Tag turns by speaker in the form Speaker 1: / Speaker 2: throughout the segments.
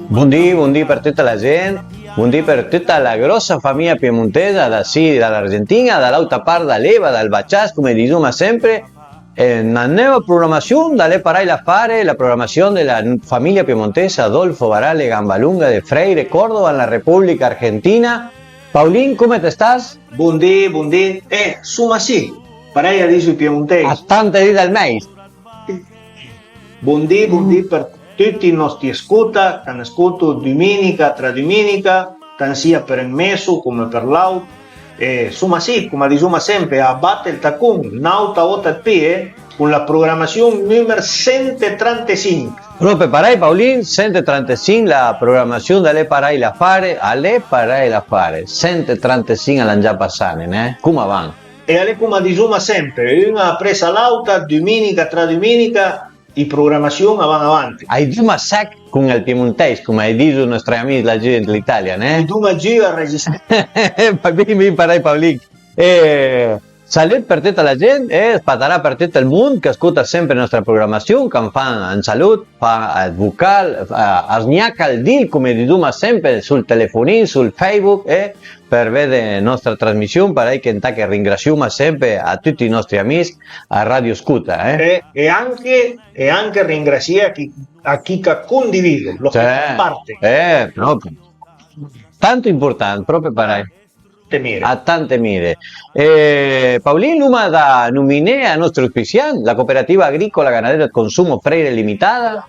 Speaker 1: Buondì per tutta la gente, buondì per tutta la grossa famiglia piemontesa, da sì, dall'Argentina, dall'altra parte da leva, dal Bachas, come diciamo sempre, una nuova programmazione da lei parai la fare, la programmazione della famiglia piemontesa Adolfo Barale Gambalunga de Freire, Córdoba, en la República Argentina. Paulín, come te estás?
Speaker 2: Buondì. Suma sì, parai adesso i piemontesi.
Speaker 1: A tante dita al mese.
Speaker 2: Buondì per tutti i nostri ascolta, che hanno ascoltato domenica tra domenica, sia per il meso come per l'auto. Insomma sì, come diciamo sempre, a battere il tacun, nauta 8P, con la programmazione numero 135.
Speaker 1: Proprio parai Paulín, 135 la programmazione da lei parai la fare, a lei parai la fare, 135 all'anno già passare, né? Come va?
Speaker 2: E a lei come diciamo sempre, una presa l'auta, domenica tra domenica, i programmazione vanno avanti.
Speaker 1: Hai già sec con il piemontese, come hai detto i nostri amici la gente dell'Italia, né?
Speaker 2: E tu mi giri a registrare.
Speaker 1: Ben parai Paulín. Salut per tutta la gente e spatarà per tutto il mondo che ascolta sempre la nostra programmazione, che fa in salute, fa il vocal, argnaca il deal, come diciamo sempre, sul telefonino, sul Facebook, per vedere la nostra trasmissione, parai che ringraziamo sempre a tutti i nostri amici a Radio Scuta.
Speaker 2: E anche ringraziare a chi condivide, lo che fa parte.
Speaker 1: Proprio. Tanto importante, proprio parai. A tante mire. Paulín Luma da nominé a nostro auspiciante, la Cooperativa Agrícola Ganadera de Consumo Freire Limitada.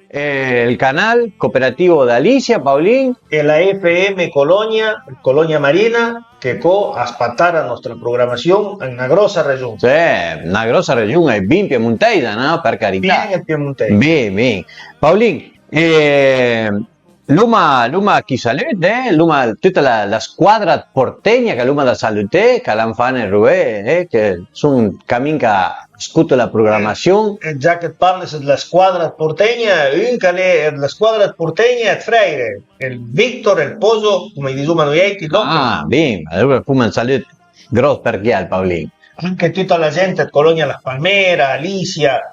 Speaker 1: El canal cooperativo de Alicia, Paulín.
Speaker 2: E la FM Colonia Marina, che può aspettare la nostra programmazione in una grossa regione.
Speaker 1: Sì, una grossa regione, ben piemontesa, no? Per carità.
Speaker 2: Bien piemontese.
Speaker 1: Bien. Paulín, Luma chi salute, Luma tutta la squadra portegna che Luma da salute, che l'hanno fatto in Rubé, che sono cammin che scuto la programmazione.
Speaker 2: Già che parli della squadra portegna, la squadra portegna è Freire, il Victor, il Poso, come diciamo noi.
Speaker 1: Bene, allora come un saluto grosso per chi è Paulín.
Speaker 2: Anche tutta la gente di Colonia La Palmera, Alicia.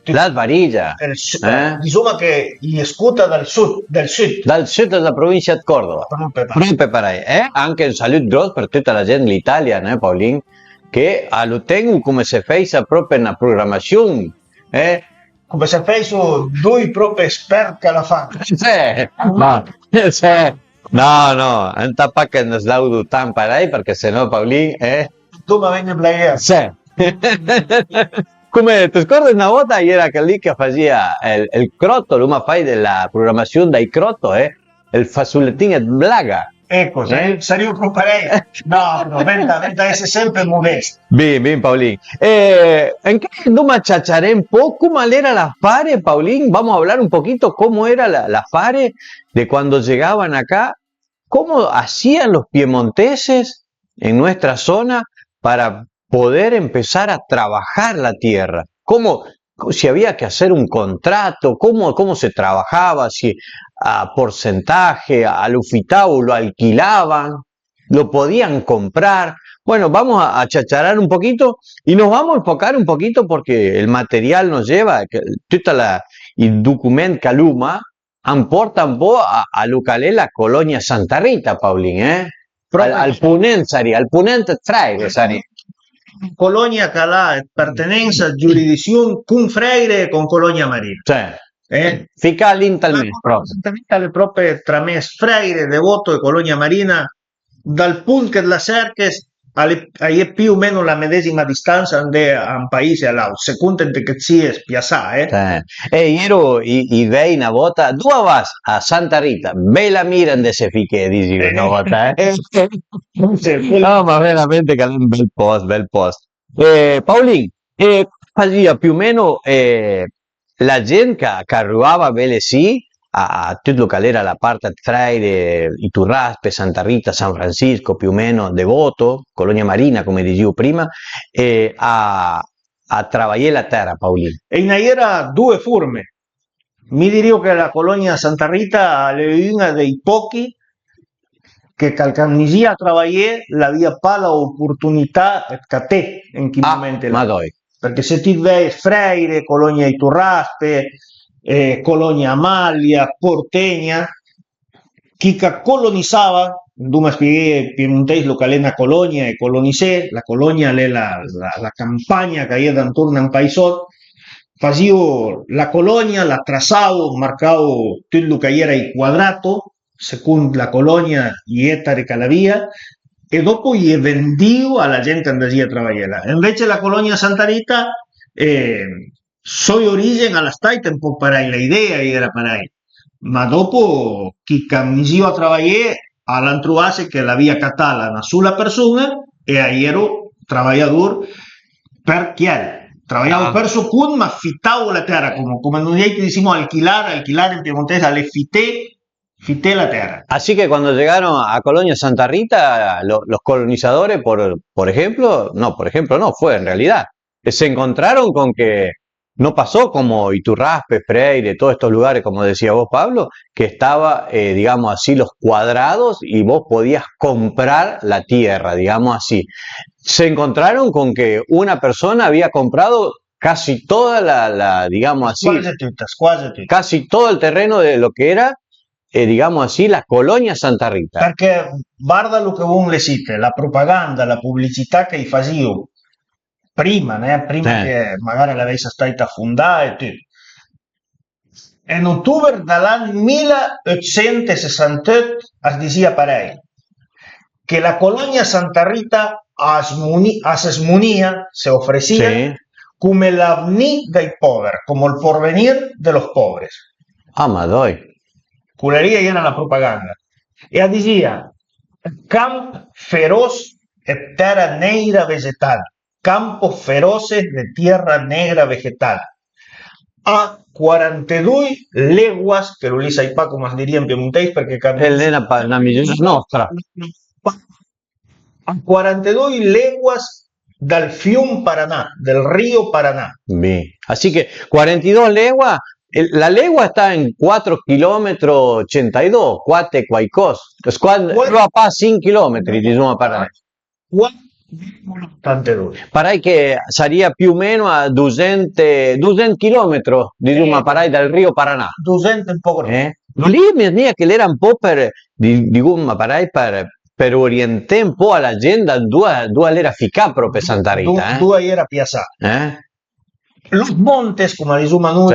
Speaker 1: La Varilla,
Speaker 2: diciamo che gli ascolta dal sud
Speaker 1: della provincia di Córdoba, proprio parai, anche un saluto grosso per tutta la gente dell'Italia, Paulín, che lo tengo come se fosse proprio una programmazione,
Speaker 2: come se fosse due proprio esperti alla fanno.
Speaker 1: No, non tappa che non slaudo tan parai, perché sennò Paulín,
Speaker 2: tu mi vieni a plagiare.
Speaker 1: Sì. Come ti scordi una volta era che lì che faceva il crotto, Luma fai della programmazione dai crotto, il fazzolettino di Blaga.
Speaker 2: Ecco, sarebbe proprio lei. No, venta essere sempre modesto.
Speaker 1: Bien, Paulín. Anche Luma chacharé un po' cómo era la fare, Paulín. Vamos a hablar un poquito cómo era la fare de cuando llegaban acá, cómo hacían los piemonteses en nuestra zona para poder empezar a trabajar la tierra, si había que hacer un contrato, cómo se trabajaba, si a porcentaje, al ufitao lo alquilaban, lo podían comprar. Bueno, vamos a chacharar un poquito y nos vamos a enfocar un poquito porque el material nos lleva, el documento Caluma, aporta un po' a locale la colonia Santa Rita, Paulín, al punente Freire, sari.
Speaker 2: Colonia che ha pertenenza a giurisdizione con Freire e con Colonia Marina.
Speaker 1: Fica all'interno
Speaker 2: proprio tra me Freire, Devoto e Colonia Marina, dal punto che la cerches è più o meno la medesima distanza da un paese all'altro, secondo che si è spiazzata.
Speaker 1: Io idei una volta, due vas a Santa Rita, bella mira in se fiche, dici una volta, No, ma veramente che è un bel post. Paulín, faceva più o meno la gente che arrivava bene sì, a tutto che era la parte Freire, Iturraspe, Santa Rita, San Francisco, più o meno, Devoto, Colonia Marina, come dicevo prima, a lavorare la terra, Paulín.
Speaker 2: E in era due forme. Mi dico che la Colonia Santa Rita è una dei pochi che calcamnisia treballare l'avia pas l'opportunità che te in quel momento là.
Speaker 1: Madoi.
Speaker 2: Perché se ti vedi Freire, Colonia Iturraspe, Colonia Amalia, Porteña, chi che colonizzava, come spieghi piemontese, lo che è una colonia e colonisè, la colonia è la campagna che è intorno a un paesotto, facevo la colonia, la trassavo, marcavo tutto che era il quadrato, secondo la colonia, gli ettari che l'avia, e dopo gli vendivo alla gente che andava a lavorare. Invece la colonia Santa Rita, sua origine alla staita un po' parai, l'idea era parai, ma dopo chi camminava a lavorare all'antruase che la via catala una sola persona e a ero lavoratore per chi era. Trabajavo per socun, ma affittavo la terra, come noi diciamo alquilar in piemontese, fité la terra.
Speaker 1: Así que cuando llegaron a Colonia Santa Rita, los colonizadores, por ejemplo, no, fue en realidad, se encontraron con que no pasó como Iturraspe, Freire, todos estos lugares, como decía vos, Pablo, que estaba, digamos así, los cuadrados y vos podías comprar la tierra, digamos así. Se encontraron con que una persona había comprado casi toda digamos así, casi todo el terreno de lo que era, digamos así, la colonia Santa Rita.
Speaker 2: Perché guarda lo che voi le siete, la propaganda, la pubblicità che facevo prima, che magari l'avesse stata fondata e tutto. In ottobre dell'anno 1868 si diceva pareil, che la colonia Santa Rita se ofrecía como el avenir dei poveri, como el porvenir de los pobres.
Speaker 1: Ah, madoi.
Speaker 2: Culería era la propaganda. E diceva, camp feroz e terra negra vegetal. Campos feroces de tierra negra vegetal. A 42 leguas, che lo lì sai pa come si diria in piemontese perché
Speaker 1: era una missione nostra.
Speaker 2: A 42 leguas del fiume Paraná, del río Paraná.
Speaker 1: Bien. Así que 42 leguas, la legua está en 4 kilómetros 82, 4 quaicos. Va a 5 chilometri, diciamo, para.
Speaker 2: 82.
Speaker 1: Parai che sarebbe più o meno a 200 chilometri, diciamo, parai dal Rio Paraná.
Speaker 2: 200 un po'.
Speaker 1: Lì mi dice che era un po' per, diciamo, parai per orientare un po' alla gente dove era ficà proprio Santa Rita.
Speaker 2: Dove era piazzata. Los montes, come diciamo noi,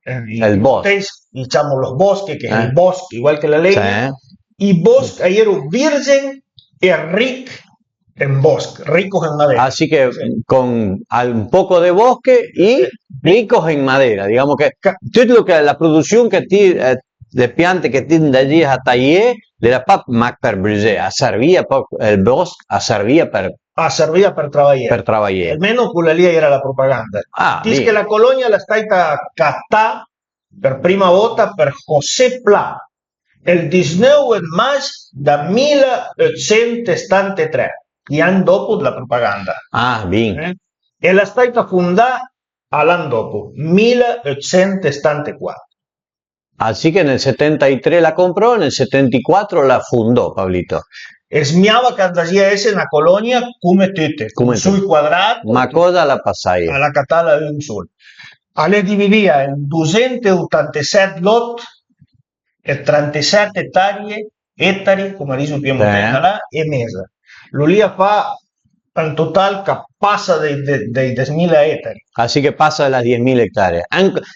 Speaker 1: el bosque,
Speaker 2: diciamo los bosques, que es el bosque, igual que la leña, y bosque, ahí era virgen y rico en bosque, ricos en madera.
Speaker 1: Así que con un poco de bosque y ricos en madera, digamos que todo que la producción que de piante que tienen de allí hasta allí, era pas per bruger, servia el bosque, servia per trabajar.
Speaker 2: Almeno quella lì era la propaganda. Dice che la colonia la stata cattata per prima volta per José Pla il 19 maggio del 1873, gli anni dopo la propaganda.
Speaker 1: Bien.
Speaker 2: E la stata fondata all'anno dopo, 1874.
Speaker 1: Así que en el 73 la compró, en el 74 la fundó, Pablito.
Speaker 2: Smiava che andava essere una colonia come tutte, sui quadrati.
Speaker 1: Ma cosa la passai?
Speaker 2: Alla catala di un solo. Le divideva in 287 lot e 37 ettari, come dice il piemontese là, e mesa. Lo lì fa en total che passa dei 10.000 ettari.
Speaker 1: Así que pasa de las 10.000 hectáreas.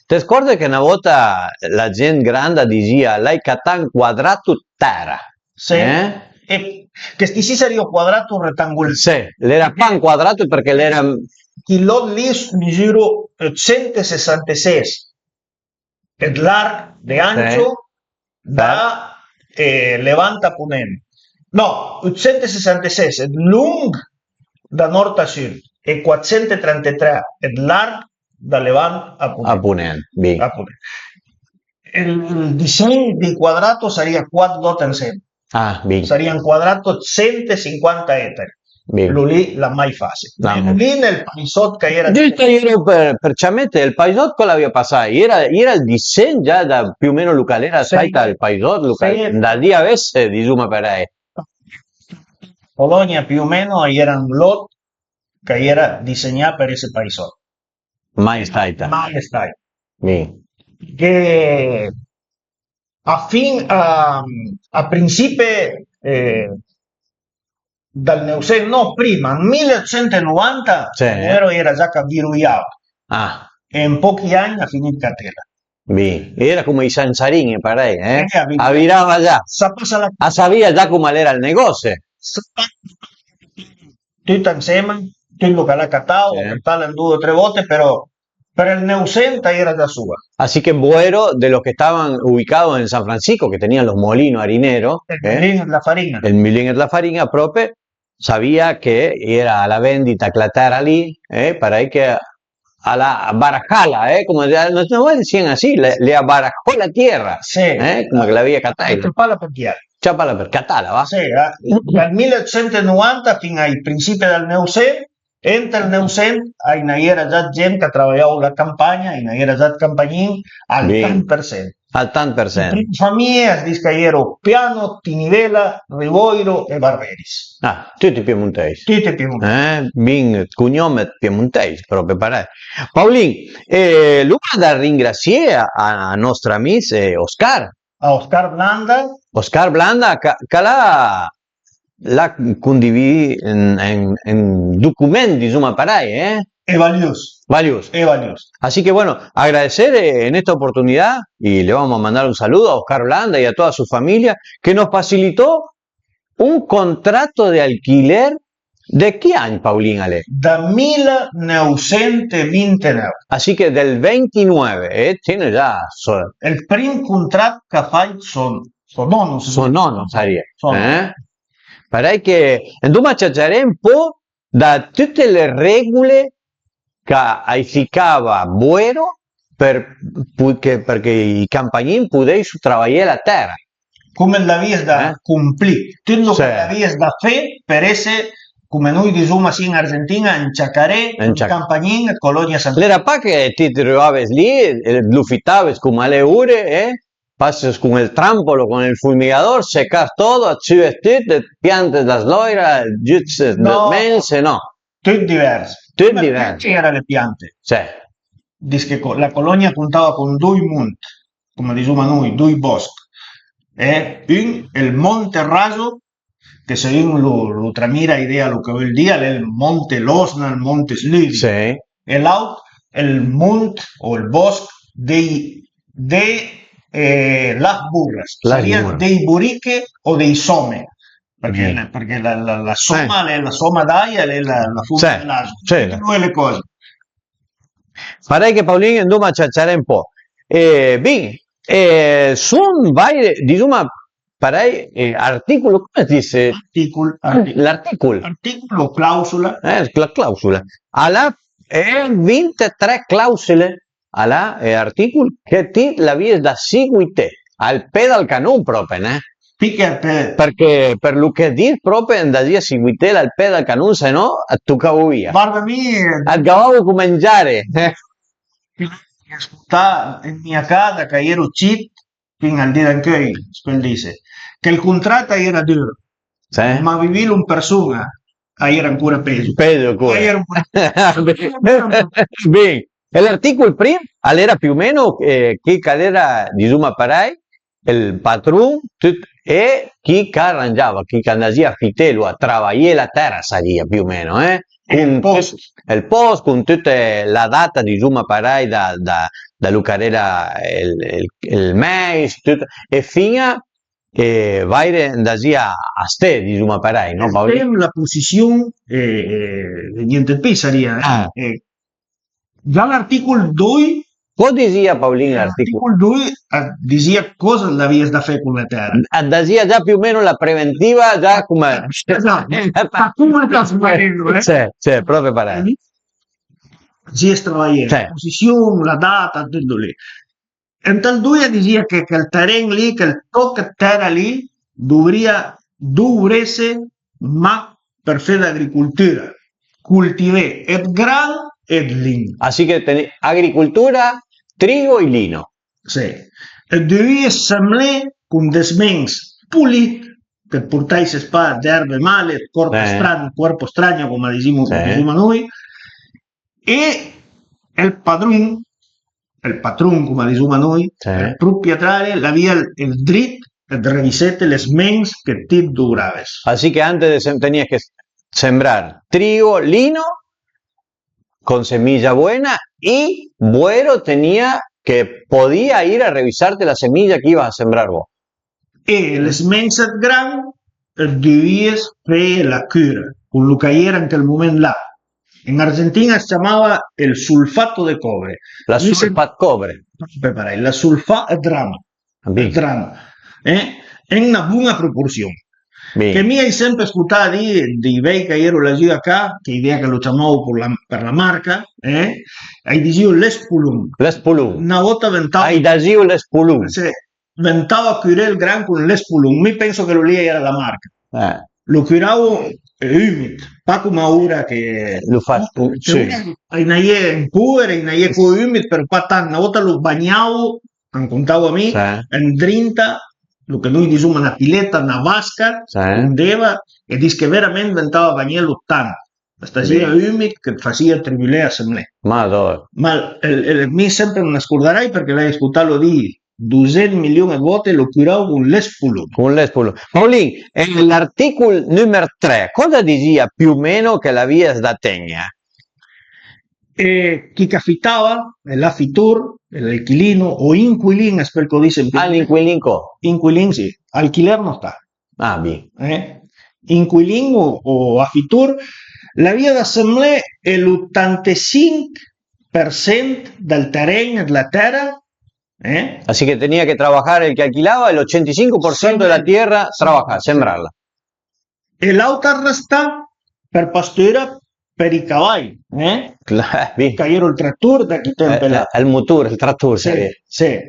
Speaker 1: ¿Te acuerdas que una volta la gente grande diceva l'hai cattan quadrato terra?
Speaker 2: Sì. Che sì sarebbe quadrato rettangolare.
Speaker 1: Sì, l'era pan quadrato perché l'era...
Speaker 2: Il lot lì misura 166 e largo di ancho da levante a ponente. No, 166 è lungo da nord a sud e 433 è largo da levante a ponente.
Speaker 1: A ponente, bien.
Speaker 2: Il disegno di quadrato sarebbe 4 lot insieme.
Speaker 1: Bien.
Speaker 2: Serían cuadratos 150 ettari.
Speaker 1: Bien.
Speaker 2: lì la mai fase.
Speaker 1: No.
Speaker 2: Lì nel paisot che era
Speaker 1: Giusto, io per Ciamette il paisot con la via passare, era il disegno già da più o meno Lucalera,
Speaker 2: Sì.
Speaker 1: sai, il paisot,
Speaker 2: Sì.
Speaker 1: da lì avesse di Zuma per lei.
Speaker 2: Polonia più o meno era un lot che era disegnato per esse paisot.
Speaker 1: Mai stata.
Speaker 2: Mai è stato.
Speaker 1: Bien.
Speaker 2: Che a principio dal Neusen, no, prima, nel 1190
Speaker 1: Sì.
Speaker 2: Nero era già cabiruiato
Speaker 1: Ah,
Speaker 2: e in pochi anni ha finito catena.
Speaker 1: bien. Era come i Sanzarini, parei, eh?
Speaker 2: Aveva-
Speaker 1: Avirava già.
Speaker 2: Sapassa la
Speaker 1: Sabia già come era il negozio.
Speaker 2: tutto insieme, tutto che l'ha cattato,
Speaker 1: Sì.
Speaker 2: cattato 2 o 3 volte, però per il Neusen era già sua.
Speaker 1: Así que Buero, de los que estaban ubicados en San Francisco, que tenían los molinos harineros,
Speaker 2: La farina.
Speaker 1: el milín de la farina propia, sabía que era a la vendita clatara allí, para ir que a la barajala, como no decían así, le abarajó la tierra,
Speaker 2: Sì.
Speaker 1: como que la había catala.
Speaker 2: Chapala per chiaro.
Speaker 1: Chapala per catala, va.
Speaker 2: Sì, dal 1190 fino ai principi del Neusen, entra il Neusen, era già gente che lavorava la campagna, era già campagnin al
Speaker 1: Bien.
Speaker 2: 100%.
Speaker 1: Al tant per cent.
Speaker 2: Prime famiglie, si dice che erano Piano, Tinivela, Rivoiro e Barberis.
Speaker 1: Ah, tutti piemontesi.
Speaker 2: Tutti piemontesi.
Speaker 1: Bin cognome piemontesi, proprio pare. Paulin, Luca da ringraziare a nostra amica Oscar.
Speaker 2: A Oscar Blanda.
Speaker 1: Oscar Blanda, che la condivide en documenti, insomma, parai,
Speaker 2: E valioso.
Speaker 1: Varios.
Speaker 2: E valioso.
Speaker 1: Así que bueno, agradecer en esta oportunidad y le vamos a mandar un saludo a Oscar Blanda y a toda su familia que nos facilitó un contrato de alquiler. ¿De qué año, Paulín Ale?
Speaker 2: Da 1929.
Speaker 1: Así que del 29, tiene ya.
Speaker 2: Il primo contratto che fai sono nonno.
Speaker 1: No sabía. Para que, entonces, chacharé un po' da tutte le regole che aificava Buero perché i campagnin potessero lavorare la terra.
Speaker 2: Come l'avies da complir. Tutto che l'avies da fare per essere, come noi diciamo in Argentina, in Chacaré, in Campagnin, Colonia Santa.
Speaker 1: L'era pa che ti trovavi lì, lufittavi come alle ore, pasas con el trampolo, con el fumigador, secas todo, acciues tutto, piantes las loiras, giuts mense, no.
Speaker 2: Tutto diverso.
Speaker 1: Tutto diverso.
Speaker 2: C'erano le piante.
Speaker 1: Sì.
Speaker 2: Dice che la colonia contava con 2 monti, come diciamo noi, 2 boschi. Il Monte Raso, che se uno lo tramira idea lo che vuol dire, è il Monte Losna, il Monte Slidi.
Speaker 1: Sì.
Speaker 2: E l'altro è il Monte o il bosco las burras, serían dei buriche o dei some. Perché la somma è la somma d'aia è la fuma dell'asco. Tutte le cose.
Speaker 1: Farei che Paolino andò a ciacciare un po'. Bene, sono vari, diciamo, farei articolo, come si dice? L'articolo.
Speaker 2: Articolo, clausola.
Speaker 1: La clausola. Alla 23 clausole. Alla articolo che ti la vies da seguite al pedal canon proprio, perché per lo che dir proprio andavi a seguite al pedal canon, se no a tu via.
Speaker 2: Guarda mia,
Speaker 1: acabavo di mangiare.
Speaker 2: Sta in mia casa che ero cheat fino al dire anche dice che il contratto era duro, ma vivi un persona era ancora peso.
Speaker 1: Bene. L'articolo primo era più o meno che era di Zuma Parai, il patrón e chi arrangiava, chi andava a fitelo a lavorare la terra, saria più o meno,
Speaker 2: il
Speaker 1: post con tutta la data di Zuma Parai da Lucarera il mais, e fino vai andare a ste di Zuma Parai, no Paolo?
Speaker 2: La posizione niente più saria. Già l'articolo 2
Speaker 1: cosa diceva Paolino l'articolo
Speaker 2: 2 diceva cosa l'avevi da fare con la terra,
Speaker 1: diceva già più o meno la preventiva già come c'è proprio parere
Speaker 2: si estrae la posizione, la data, tutto lì. E tal 2 diceva che il terreno lì, che il tocco terra lì dovrebbe ma per fer d'agricultura. Cultiver el gran e el lin.
Speaker 1: Así que agricultura, trigo y lino.
Speaker 2: Sí. E devies semblar con desmens pulit, que portais spa d'erbe male, corpo strano, come diciamo noi, e il patrón, come diciamo noi, il proprietario, l'avia il dritto de revisar les mens que te duraves.
Speaker 1: Así que antes tenías que sembrar trigo, lino, con semilla buena, y Buero podía ir a revisarte la semilla que ibas a sembrar vos.
Speaker 2: E les mens gran devies fer la cura, con lo que era en aquel momento là. En Argentina se llamaba el sulfato de cobre.
Speaker 1: La sulfat cobre.
Speaker 2: La sulfat drama. En una buona proporzione.
Speaker 1: Bien.
Speaker 2: Che mi hai sempre ascoltato di bei che ero la gira qua, che idea che lo chiamavo per la marca, hai dicevo l'espulum.
Speaker 1: L'espulum.
Speaker 2: Una volta ventavo.
Speaker 1: Hai dicevo l'espulum.
Speaker 2: Sì, ventavo a curare il gran con l'espulum. Mi penso che lo lì era la marca. Lo curavo umido, pa come ora che
Speaker 1: lo fa sì.
Speaker 2: In pure, in con umido, però pa tanto. Una volta lo bagnavo, contavo a me, in drinta, lo che noi diciamo una piletta, una vasca, ondeva, e dice che veramente ventava bagnarlo tanto. Stasera umido che faceva tribulare a semblare.
Speaker 1: Ma
Speaker 2: mi sempre non scorderai perché l'hai ascoltato di 200 milioni di volte lo curavo con l'espulum.
Speaker 1: Con l'espulum. Paulín, en el artículo número 3, cosa diceva più o meno che la via da tegna?
Speaker 2: Chi capitava, l'afitur, l'inquilino o inquilino, es per dice.
Speaker 1: L'inquilino.
Speaker 2: Inquilino, sì. Alquiler no está.
Speaker 1: Ah, bien.
Speaker 2: Inquilino o afitur, la via d'assemblea è l'85% del terreno della terra.
Speaker 1: Así que tenía que trabajar el que alquilaba el 85% de la tierra, trabajar, sembrarla.
Speaker 2: E l'altra resta per pastura per i cavalli.
Speaker 1: Bien.
Speaker 2: Cayeron il trattor da chi tempo là.
Speaker 1: Il motor, il trattore.
Speaker 2: Sì.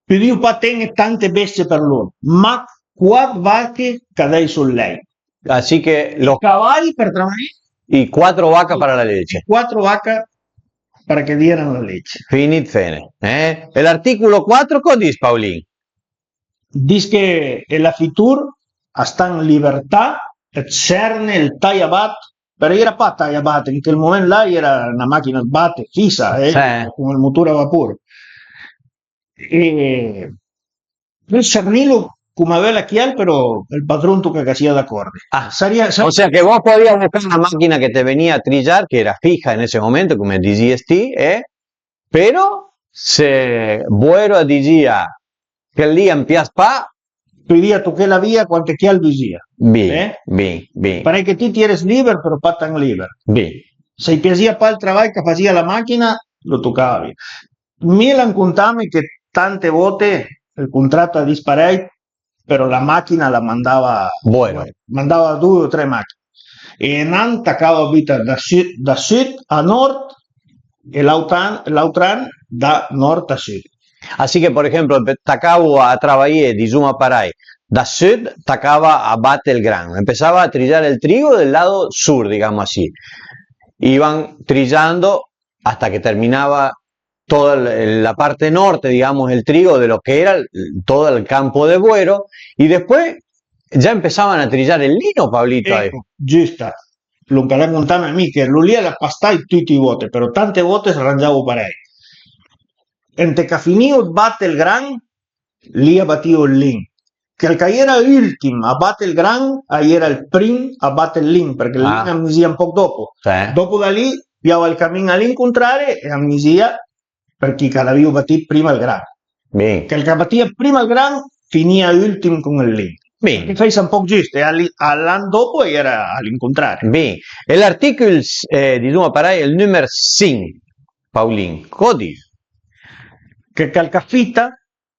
Speaker 2: Più io pa tengo tante bestie per loro, ma 4 vacche cadei sul lei.
Speaker 1: Así que los
Speaker 2: cavalli per trabajare
Speaker 1: y 4 vacas para la leche.
Speaker 2: 4 vacas para que dieran la leche.
Speaker 1: Finit fene. El artículo 4, ¿qué dice, Paulín?
Speaker 2: Dice que la fitur está en libertad, cerne el tallabat, pero era para tallabat, en quel momento là era una máquina de bate fisa, con el motor a vapor. El cernilo como aveva la chial, pero el patrón toca que hacía de acorde.
Speaker 1: O sea que vos podías buscar una máquina que te venía a trillar, que era fija en ese momento, como el DGST, pero Buero decía que el día empieza pa.
Speaker 2: Pedía toqué la vía cuando chial decía.
Speaker 1: Bien.
Speaker 2: Para que tú eres libre, pero pa tan libre.
Speaker 1: Bien.
Speaker 2: Si piacía pa el trabajo que hacía la máquina, lo tocaba bien. Milan contame que tante vote el contrato a disparar, pero la máquina la mandaba.
Speaker 1: Bueno.
Speaker 2: Mandaba 2 o 3 máquinas. E non tacava vita da sud a nord e l'altran da nord a sud.
Speaker 1: Así que, por ejemplo, tacaba a trabajar de Zuma Paray, da sud tacaba a bate el grano. Empezaba a trillar el trigo del lado sur, digamos así. Iban trillando hasta que terminaba toda la parte norte, digamos, el trigo de lo que era todo el campo de Buero, y después ya empezaban a trillar el lino, Pablito.
Speaker 2: Giusta, lo que le contame a mí, che lo lì la pastai tutti i vote, però tante volte arrangiavo parei. Ente che finio batte il gran, lì abbattivo il lin. Che al che era l'ultimo a batte il gran, ahí era il prim a batte il lin, perché il lin amnesia un po' dopo. Dopo da lì, piava il cammino all'incontrare e amnesia per chi l'aveva battito prima il gran.
Speaker 1: Bien.
Speaker 2: Che il che battia prima il gran, finia l'ultimo con il lin.
Speaker 1: Bien.
Speaker 2: Che fai un po' giusto, e all'anno dopo era all'incontrare.
Speaker 1: Bien. El artículo di Zuma Paray, el número 5, Paulín, ¿qué
Speaker 2: che calcafita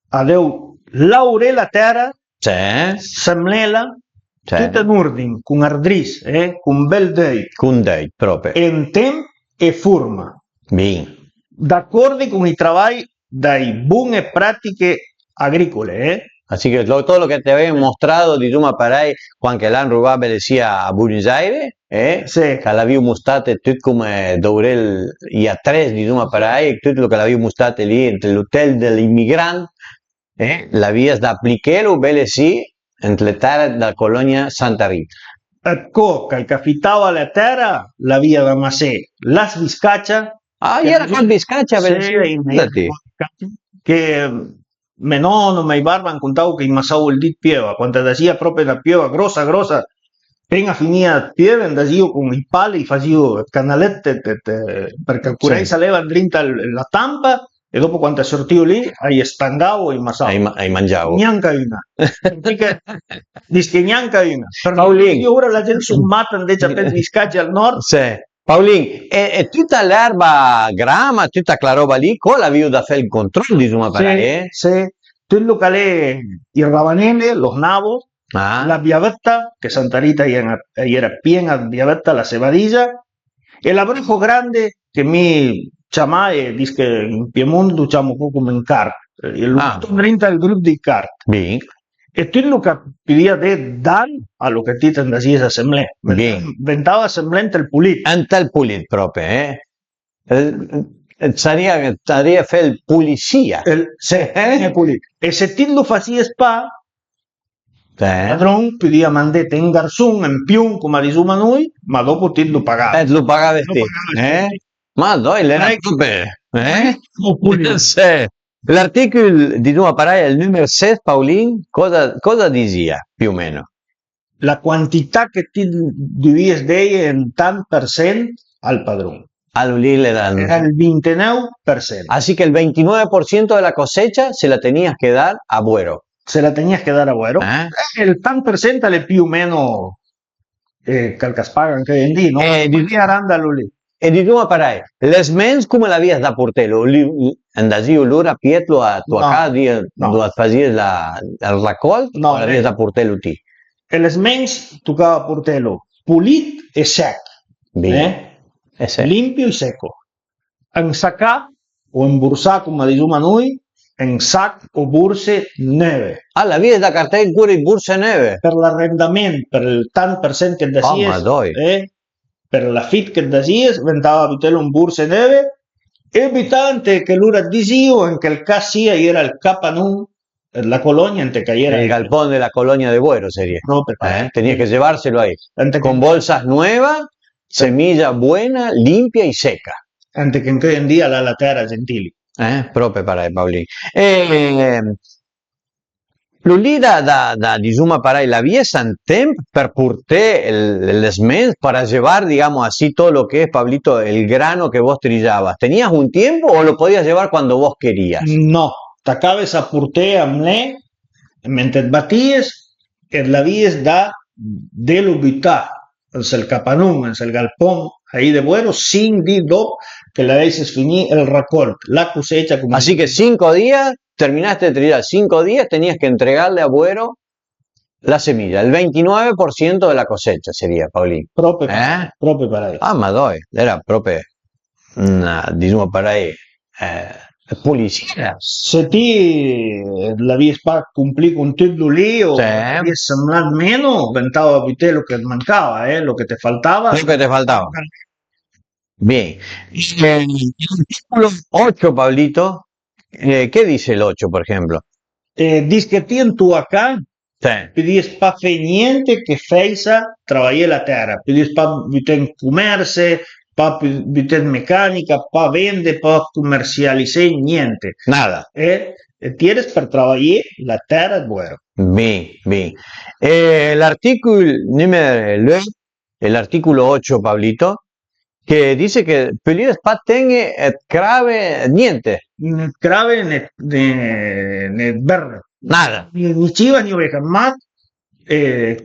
Speaker 2: adeu laure la terra, semlela, tutta in ordine, con ardris, con bel dei.
Speaker 1: Con dei, proprio.
Speaker 2: In tempo e forma.
Speaker 1: Bien.
Speaker 2: D'accordo con i lavori dai buone pratiche agricole,
Speaker 1: Así que todo lo que te había mostrado di Duma Parai, Juan che l'hanno rubato sia a Buenos Aires,
Speaker 2: Sì.
Speaker 1: che l'avevo mostrato tutto come Dourel e a tre di Duma Parai, tutto lo che l'avevo mostrato lì, entre l'hotel dell'immigrante, l'avevo da applicare, bene sì, entre le terre della colonia Santa Rita.
Speaker 2: Ecco, che capitava la terra, la via da Masè, las Vizcaccia.
Speaker 1: Ah, era con Vizcaccia, bene sì,
Speaker 2: che me nonno, me barba han contado che in Masao il dit pieva, quando decía proprio la pieva grossa, grossa, appena finia pieva, andasio con i pali, facevo canalette, perché alcune
Speaker 1: Sì.
Speaker 2: saleva drinta la tampa, e dopo quando è sortito lì, hai stangavo in Masao.
Speaker 1: Hai mangiato.
Speaker 2: Neanche una. Dice che neanche una.
Speaker 1: Paolin.
Speaker 2: Ora la gente sommata invece per Vizcaccia al nord.
Speaker 1: Sì. Paolin, e tutta l'erba grama, tutta quella roba lì, con la via da fare il controllo di Duma Parai,
Speaker 2: Sì, tutto che è il ravanele, los nabos, la biavetta, che Santa Rita era piena di biavetta, la cebadilla, e l'abrejo grande che mi chiamai, dice che in Piemonte diciamo un po' come in cart, il gruppo di cart.
Speaker 1: Bien.
Speaker 2: E tutto che pidia de dan a lo che ti tendassi assemblea. Ventava semblante il pulit.
Speaker 1: Ante il pulit proprio, Saria fer il pulizia.
Speaker 2: Il pulit. E se ti lo faccia spa, il padrone pidia mandate un garzon in più, come diciamo noi, ma dopo ti lo pagava.
Speaker 1: Lo pagava te. Ma dai, l'era proprio. Sì. L'articolo di Duma Parai, il numero 6, Paolin, cosa diceva più o meno?
Speaker 2: La quantità che ti devies dare in tant per cent al padrone. Era el 29%.
Speaker 1: Así que el 29% de la cosecha se la tenías que dar a Buero.
Speaker 2: Se la tenías que dar a Buero. El tant per cent è più o meno che el que es paga anche in dì, no? Di Arandalo lì.
Speaker 1: E di Duma Parai, les mens come l'avies da portelo? Andasio l'ora Pietro a tua casa, dove fazies el raccolt, o l'avies da portelo ti?
Speaker 2: Les mens toccava portelo pulit e sec. Limpio e secco. Ensacar o emborsar, come diciamo noi, en sac o borse neve.
Speaker 1: Ah, l'avies da cartell pure in borse neve?
Speaker 2: Per l'arrendament, per il tant per cent che desies, per la fit che desies, ventava vitello in borse neve, evitante che l'ura disio, in quel caso sia, era il capanun, la colonia, ante que era
Speaker 1: el galpón de la colonia de Buero sería. Tenías que llevárselo ahí. Con bolsas nuevas, semilla buena, limpia y seca.
Speaker 2: Antes que hoy en día la terra gentili.
Speaker 1: Proprio para Paolin. L'ulì di Duma Parai, la vía San Temp per portar les mens para llevar, digamos así, todo lo que es, Pablito, el grano que vos trillabas. ¿Tenías un tiempo o lo podías llevar cuando vos querías?
Speaker 2: No. T'acabes a portar amb l'e, mentre et baties, et l'avies de l'ubitar, en el capanum, en el galpón, ahí de Buero, 5 días que la deixes finir el record, la cosecha.
Speaker 1: Así que 5 días, terminaste de trillar, 5 días tenías que entregarle a Buero la semilla, el 29% de la cosecha sería, Paolin.
Speaker 2: Proprio para ello.
Speaker 1: Ah, ma dai, era proprio diciamo Parai, policia.
Speaker 2: Se ti l'avies pas complir con tot l'olí o l'avies semblat menys, ventava a viter lo que et mancava, lo que te faltava.
Speaker 1: Lo que te faltaba. Bien. El artículo 8, Pablito, ¿qué dice el 8, por ejemplo?
Speaker 2: Dice que ti en tu acá, pedies pa fer niente che feisa treballare la terra, pedies pa viter en comerce, pa viter mecánica, pa vende, pa comercializzare niente.
Speaker 1: Nada.
Speaker 2: Tienes per trabajar la terra de Buero.
Speaker 1: Bien, bien. El artículo número, el artículo 8, Pablito, que dice que Pelides pa tenga crave niente.
Speaker 2: Crave ne verde.
Speaker 1: Nada.
Speaker 2: Ni chivas ni ovejas, más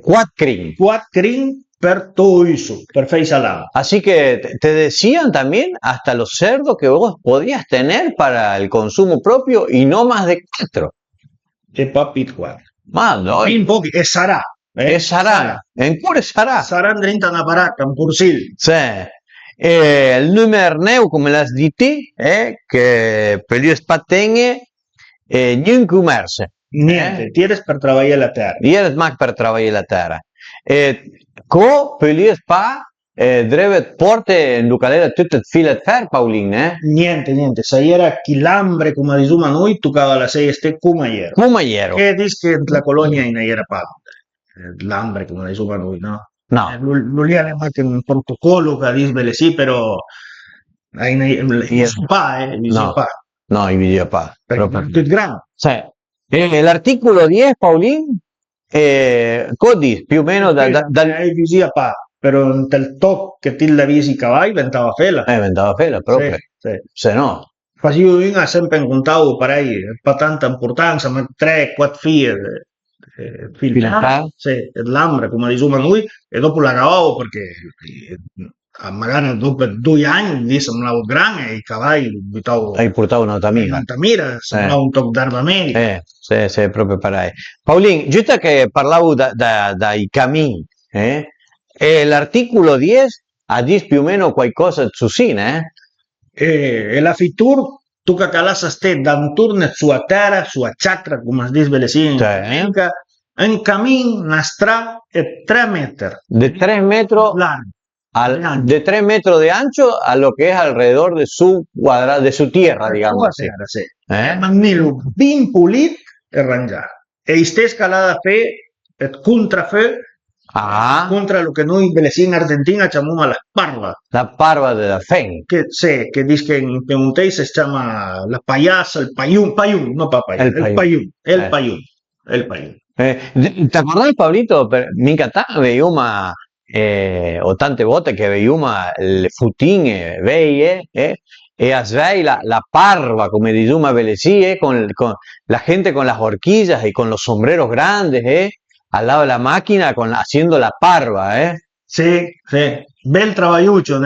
Speaker 1: Quatcrin
Speaker 2: per todo eso, per fei salada.
Speaker 1: Así que te decían también hasta los cerdos que vos podías tener para el consumo propio y no más de 4.
Speaker 2: E papit 4.
Speaker 1: Mando.
Speaker 2: In pochi, e sarà.
Speaker 1: Es sarà. En pure sarà.
Speaker 2: Sarà dentro una baracca, un porcil.
Speaker 1: Sí. El número 9, como las dite, que Pelides pa tenga ni un comercio.
Speaker 2: Niente, tienes per treballar la terra.
Speaker 1: Tienes más per treballar la terra. Co pelies pa drevet porte in Lucalera tutto il filet fer, Paulin,
Speaker 2: Niente, se era chilambre, come diciamo noi, toccava la 6 ste cumaiero.
Speaker 1: Cumaiero.
Speaker 2: Che dice che la colonia in era pa. L'hambre, come diciamo noi, no?
Speaker 1: No.
Speaker 2: Lo lì è anche un protocollo che dice sì, però
Speaker 1: No, no, i video pa.
Speaker 2: Perché è tutto grande.
Speaker 1: Sì. L'articolo 10, Paulin, codi più o meno dal...
Speaker 2: Visia pa, però nel top che ti la visi cavalli diventava fela.
Speaker 1: Diventava fela proprio.
Speaker 2: Sì.
Speaker 1: Se no...
Speaker 2: Facevo io sempre incontravo parei, per tanta importanza, ma 3-4 figlie sì, l'hambre, come diciamo noi, e dopo la cavavo perché magari dopo 2 anni mi sembrava grande e i cavalli buttavo.
Speaker 1: Hai portato una tamira.
Speaker 2: Sembrava un tocco d'armamento.
Speaker 1: Sì, proprio parei. Paulin, giusto che parlavo dai cammini, e l'articolo 10 ha detto più o meno qualcosa su Sine,
Speaker 2: E la fitur tu che calassa ste danturne sua terra, sua chakra, come si dice Belesini, un cammin, una strada de 3 metri.
Speaker 1: De 3 metros
Speaker 2: largo.
Speaker 1: De 3 metros de ancho a lo que es alrededor de su cuadrado, de su tierra, digamos así.
Speaker 2: Terra, sì. Manilo ben pulit e rangiato. E ste scalada fe, et contra fe, contra lo che noi Belesini in Argentina chiamiamo la parva.
Speaker 1: La parva de la fen.
Speaker 2: Che dice che in piemontese si chiama la payasa, el payún, no papaya, el payún.
Speaker 1: ¿Te acordás, Pablito? Mica veíamos o tante volte che veíamos le futine veie, e asvei la parva, come diciamo a Belesì, con la gente con las horquillas y con los sombreros grandes, al lado de la máquina haciendo la parva,
Speaker 2: Sì, bel traballuccio,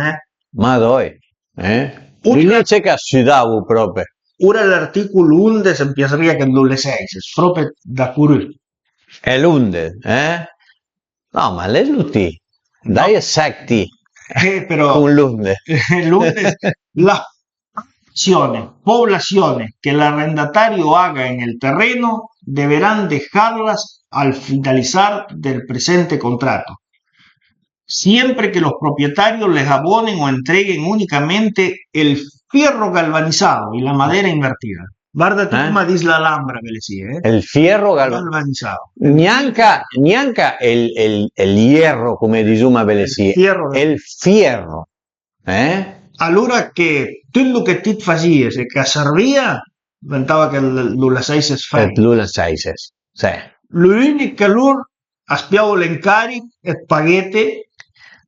Speaker 1: Ma doi, Lì c'è che sudavo proprio.
Speaker 2: Ora l'articolo 11 empezaría che non le 6, proprio da curioso.
Speaker 1: È l'11, No, ma le luti. Dai secti.
Speaker 2: Però
Speaker 1: un lunde.
Speaker 2: La poblaciones que el arrendatario haga en el terreno deberán dejarlas al finalizar del presente contrato, siempre que los propietarios les abonen o entreguen únicamente el fierro galvanizado y la madera invertida. Guarda tu come dice la alhambra,
Speaker 1: El fierro galvanizado. Neanche el hierro, come diciamo a Belesì. El fierro.
Speaker 2: Allora che tutto che ti facies e che servia diventava che lo lasciasses fare.
Speaker 1: Lo lasciasses, sì.
Speaker 2: L'unico che loro aspiavo l'incarico e paghete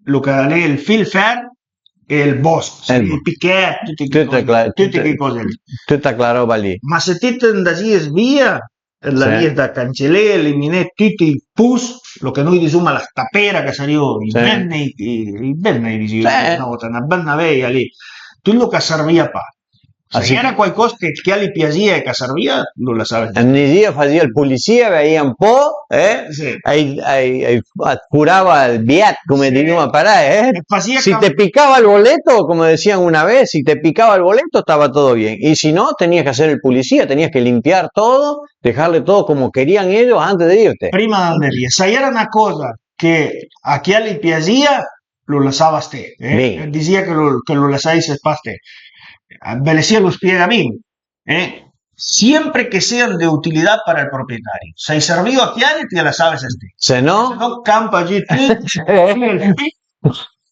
Speaker 2: lo che è il fil fer e il bosco, il pichet, tutte quelle cose lì.
Speaker 1: Tutta quella roba lì.
Speaker 2: Ma se ti te andasies via, la via da cancellare, eliminare tutti i pus, lo che noi diciamo la tapera che sarebbero i benne, una bella veia lì, tutto che serviva pa. Se era qualcosa che a li piaceva e che serviva, non la sapevi.
Speaker 1: Ogni dia faceva il polizia, veia un po', curava il biet, come diciamo a Pará, Si te picaba el boleto, como decían una vez, si te picaba el boleto estaba todo bien. Y si no, tenías que hacer el policía, tenías que limpiar todo, dejarle todo como querían ellos antes de irte.
Speaker 2: Prima de andare. Se era una cosa che a chi li piaceva, lo lasciavas te. Diceva che lo lasciassi a te. Belesì lo spiega bien. Siempre que sean de utilidad para el propietario. Si servido a quién, te la sabes este.
Speaker 1: Se no,
Speaker 2: campa allí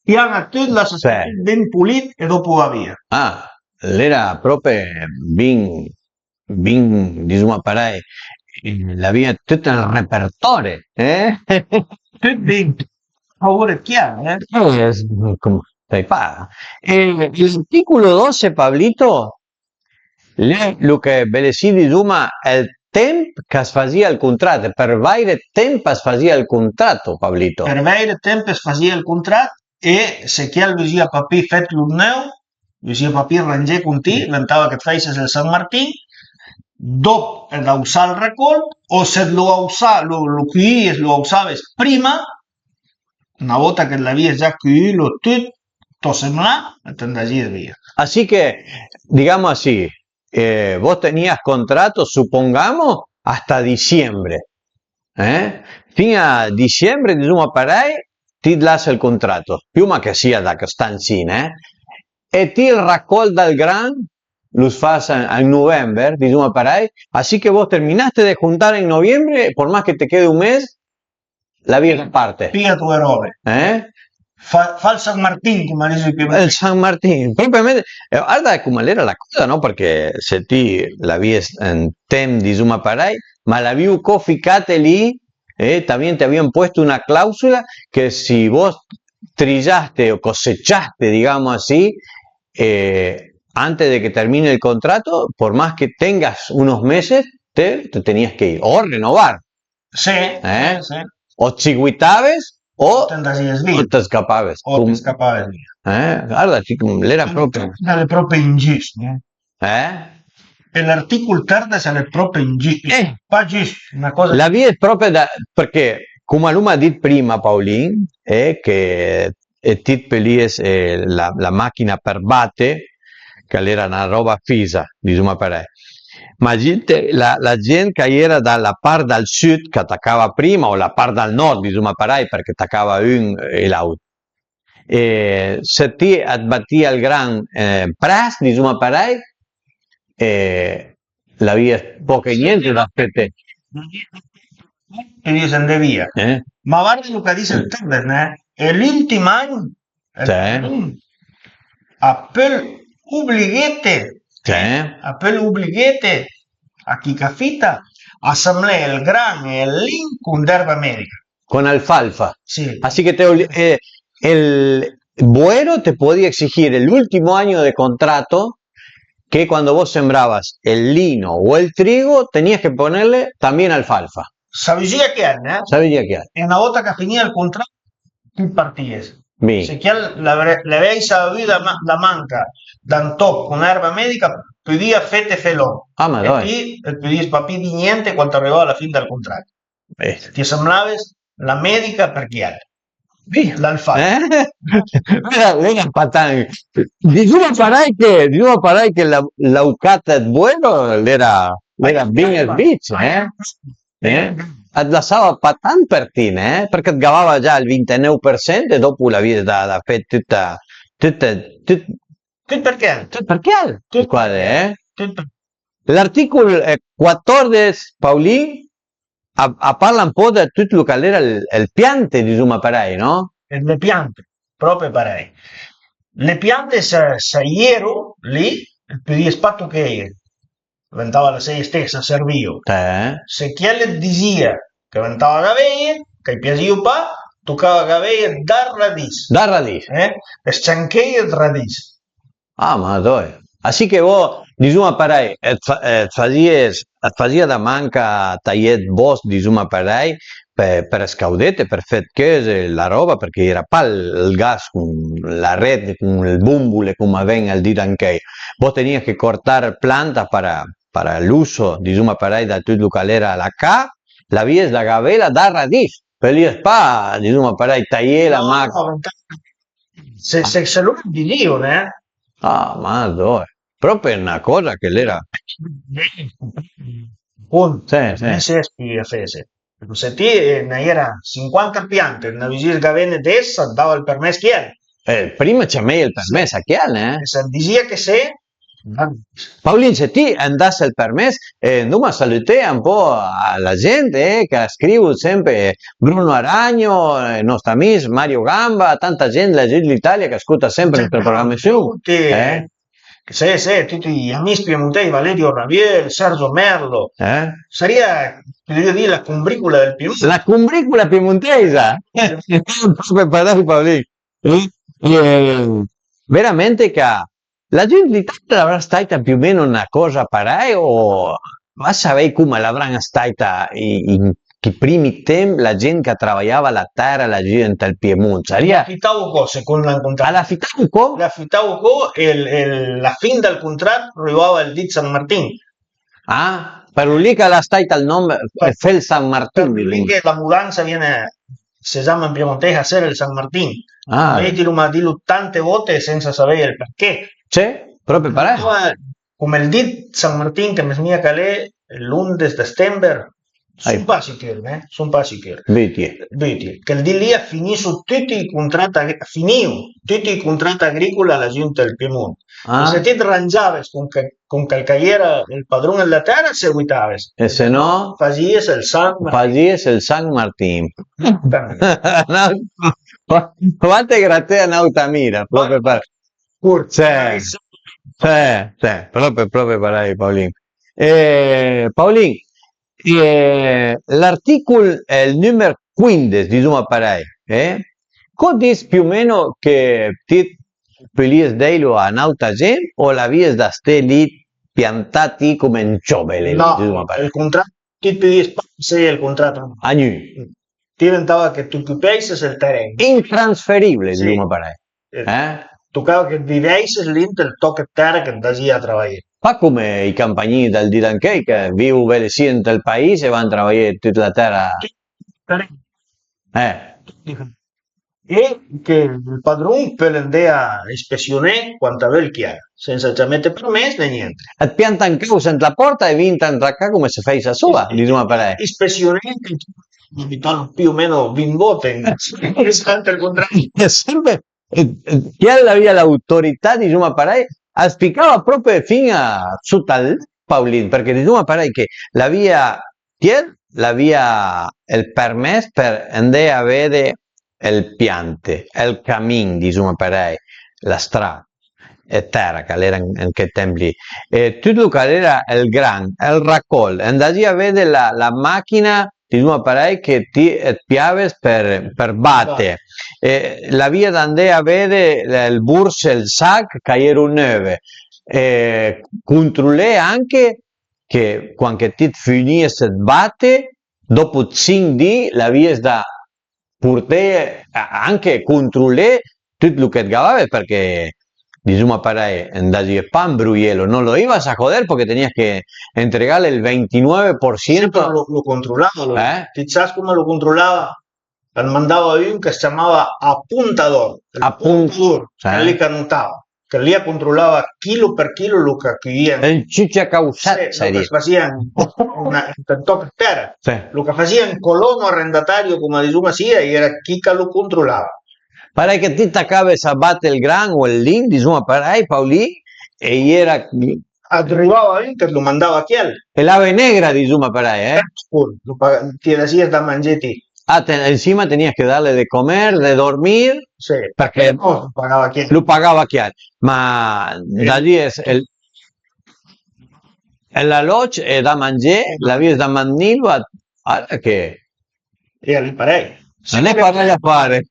Speaker 2: pian a tutti la ben pulit e dopo va via.
Speaker 1: L'era proprio ben diciamo a Pará, la via tutto il repertorio,
Speaker 2: Tutto ben. Favore chiaro,
Speaker 1: l'articolo 12, Pablito, lo che Belesì diciamo il tempo che si faceva il contratto, per vaire tempo si faceva il contratto, Pablito.
Speaker 2: Per vaire tempo si faceva il contratto e se chi diceva papì fet l'urneu, diceva papì ranger con te, diventava che faces il San Martín, dopo da usare il raccolto, o se lo cuies, lo usaves prima, una volta che l'avies già cuido tutto sembrà, te andagies via.
Speaker 1: Así que, digamos así, vos tenías contrato, supongamos, hasta diciembre. Fino a dicembre, diciamo, parai, ti lascia il contratto. Prima che sia da Costanzina, e ti raccolta il gran, lo fas en novembre, diciamo, parai. Así que vos terminaste de juntar en noviembre, por más que te quede un mes, la vida parte.
Speaker 2: Pia tue robe. Fa il San Martín, come dice
Speaker 1: Il San Martín, propriamente, guarda come era la cosa, no? Perché se ti la vies en tem di Zuma Parai, ma la viu ficate lì, también te habían puesto una cláusula que si vos trillaste o cosechaste, digamos así, antes de que termine el contrato, por más que tengas unos meses, te tenías que ir, o renovar.
Speaker 2: Sí, sí.
Speaker 1: O chiguitabes, o
Speaker 2: te
Speaker 1: escapaves.
Speaker 2: O te escapaves.
Speaker 1: Guarda, l'era proprio.
Speaker 2: Dalle proprie ingist, no? E l'articolo 30 sarebbe proprio ingist. Una cosa...
Speaker 1: La via è proprio perché, come Aluma ha detto prima, Paulin, è che tit pelies la macchina per batte, che era una roba fisa, diciamo per lei. Ma la gente che era dalla parte del sud, che attaccava prima, o la parte del nord, diciamo per lei, perché attaccava un e l'auto. Se ti abbatti al gran pres, diciamo per lei, la via è poco e niente da aspettare.
Speaker 2: E io se ne via. Ma guarda lo che dice il Terres, è l'ultimo anno. Appel obbligate. Appel obbligate a chi capita assemblea el gran e el link con derba médica.
Speaker 1: Con alfalfa.
Speaker 2: Sí.
Speaker 1: Así que el Buero te podía exigir el último año de contrato que cuando vos sembrabas el lino o el trigo tenías que ponerle también alfalfa.
Speaker 2: Sabía que era,
Speaker 1: Sabía que era.
Speaker 2: En la otra que finía el contrato, tú partías.
Speaker 1: Sí.
Speaker 2: Si que le habéis sabido la manca dan top con erba médica, pedía fete felón.
Speaker 1: Y
Speaker 2: pedías papi niente cuando arribava alla fine del contrato. Ti semblaves la medica per chi era. L'alfalfa.
Speaker 1: Venga, patán. Diciamo parai che la Ucata Buero era Vinger Beach, Atlasava patán per tine, perché gavava già il 29% e dopo la vita da tutta perché? Quale, L'articolo 14, Paulin, parla un po' di tutto quello che era il piante di Zuma Parai, no?
Speaker 2: Le piante, proprio Parai. Le piante ieri lì, per il fatto che diventava la sei stessa, servio. Se chi le diceva che diventava gaveia, che piaceva pa, toccava gaveia da radice.
Speaker 1: Da radice.
Speaker 2: Sciancheia di radice.
Speaker 1: Ah, ma dove? Así que vos, diciamo parai, fazia da manca taiet vos, diciamo parai, per scaudete, per fet che la roba, perché era pal il gas con la red, con il bumbule, come ven al dire anche. Vos tenías que cortar planta para el uso, diciamo parai, da tutto che era la ca, la vies la gavela da radiz. Pelies pa, diciamo parai, taglié la macca.
Speaker 2: Se lo dico,
Speaker 1: Ah, ma dove? Proprio una cosa che l'era.
Speaker 2: Se ti ne era 50 piante, una visita gavene d'essa, dava il permesso chi è.
Speaker 1: Prima c'è meglio il permesso a chi è,
Speaker 2: Se diceva che se...
Speaker 1: Paulin, se ti andasse il permesso, non salute un po' alla gente che scrive sempre Bruno Aragno, il nostro amico Mario Gamba, tanta gente dell'Italia che ascolta sempre le programmazioni.
Speaker 2: Sì, tutti gli amici piemontesi, Valerio Raviel, Sergio Merlo. Sarebbe, voglio dire, la combricula del Piemonte.
Speaker 1: La combricula piemontese? Preparato, Paulin. Veramente che la gente d'Italia avrà stata più o meno una cosa parai o ma sapete come l'avranno stata in i primi tempi la gente che lavorava la terra, la gente del Piemonte?
Speaker 2: L'affittavo cose con il contratto.
Speaker 1: L'affittavo co?
Speaker 2: L'affittavo co e la fine del contratto arrivava il di San Martin.
Speaker 1: Ah, per lì che la stata il nome Fel San Martin.
Speaker 2: Perché la mudanza viene, si chiama in piemontese a essere il San Martin. Vedi, ma dillo tante volte senza sapere il perché.
Speaker 1: C'è? Proprio parai?
Speaker 2: Come il dit San Martin che mi mia calè l'11 de settembre,
Speaker 1: Ai.
Speaker 2: sono pas sicuro, sono pas sicuro.
Speaker 1: Vedi.
Speaker 2: Vedi, che il di lì finiscono tutti i contratti, tutti i contratti agricoli alla giunta del Piemonte. E se
Speaker 1: Ah,
Speaker 2: ti arrangiavi con calcaiera il padrone della terra, seguitavi.
Speaker 1: e se no,
Speaker 2: Fazies il sangue.
Speaker 1: fagies el San Martín.
Speaker 2: Esattamente.
Speaker 1: Quante gratte Nautamira, proprio per...
Speaker 2: Curto.
Speaker 1: Proprio per ahí, Paulín. Paulín, l'articolo è il numero 15, diciamo per ahí, Codis più o meno che ti pelies deilo a nauta gent o la vies da ste lì piantati come in ciobele,
Speaker 2: No,
Speaker 1: diciamo per ahí.
Speaker 2: il contratto, ti pedis sei il contratto.
Speaker 1: Agni.
Speaker 2: Diventava che tu occupasse il terreno.
Speaker 1: Intransferibile,
Speaker 2: Sì.
Speaker 1: diciamo per ahí.
Speaker 2: Toccava che vivessi lì del tocco terra che andassi a lavorare.
Speaker 1: Fa come i campagnini del Didankey che vivono sì nel paese e vanno a lavorare tutta la terra.
Speaker 2: E che il padrone per andare a ispezionare quanto aveva il chiaro, senza ci mettere permesso né niente.
Speaker 1: Et piantan caus en la porta e vintan tra come se feis a sua, diciamo per ahí.
Speaker 2: Ispezionare abitano più o meno 20 volte in il contrario.
Speaker 1: E sempre, chi aveva l'autorità, diciamo per ahí, spiegava proprio fino a su tal Paulin, perché diciamo per ahí che la via il permesso per andare a vedere il piante, il cammin, diciamo per ahí, la strada. E terra che era in che tempo lì, e tutto che era il gran, il raccol, andavi a vedere la macchina diciamo per ahí che ti piaves per battere, la via da andare a vedere il burse, il sac che era un 9, controllare anche che quando ti finisce di battere, dopo 5 giorni la via da portare anche controllare tutto lo che gavava perché diciamo per ahí, andavi a pan bruielo, no lo ibas a joder porque tenías que entregarle el 29%.
Speaker 2: Sempre lo controllava, chissà come lo controllava, mandava un che si chiamava appuntador,
Speaker 1: Appuntador,
Speaker 2: lì che annotava, che lì controllava chilo per chilo lo che chiedevano.
Speaker 1: El chicha causat,
Speaker 2: Lo che facevano in tocca terra, lo che facevano in colono arrendatario, come diciamo sia, era chi che lo controllava.
Speaker 1: Para que ti t'acabes a battere il gran o il link, diciamo per ahí, Paulì, e era...
Speaker 2: Arrivava un che lo mandava a chiel.
Speaker 1: E l'ave negra, diciamo per ahí,
Speaker 2: Ti decías da mangetti.
Speaker 1: Encima tenías que darle de comer, de dormir, perché
Speaker 2: lo pagava chiel.
Speaker 1: Lo pagava chiel. Ma da lì la loge è da mangiare, la via è da manillo, che...
Speaker 2: E lì parei.
Speaker 1: Non è parlare a fare.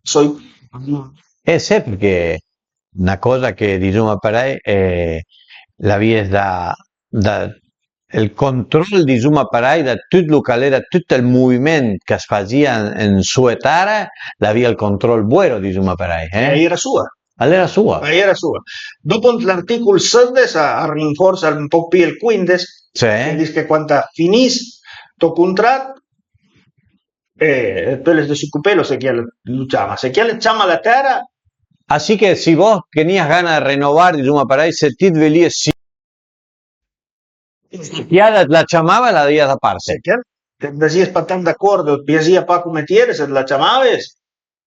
Speaker 1: Sì, perché una cosa che diciamo per ahí la via è da il controllo diciamo per ahí da tutto che era tutto il movimento che si faceva in sua terra, la via il controllo buono diciamo per ahí.
Speaker 2: Era sua.
Speaker 1: Era sua.
Speaker 2: Era sua. Dopo l'articolo 16 a rinforza un po' più il 15, dice che quando finisce tu contratto tú les desocupé lo se luchaba. Se quiere echama la terra.
Speaker 1: Así que si vos tenías ganas de renovar, diciamo per ahí, se ti velies si ya la chamava la dia da parte.
Speaker 2: Te decías para tan de acuerdo, piacia pa come tienes, la chamaves.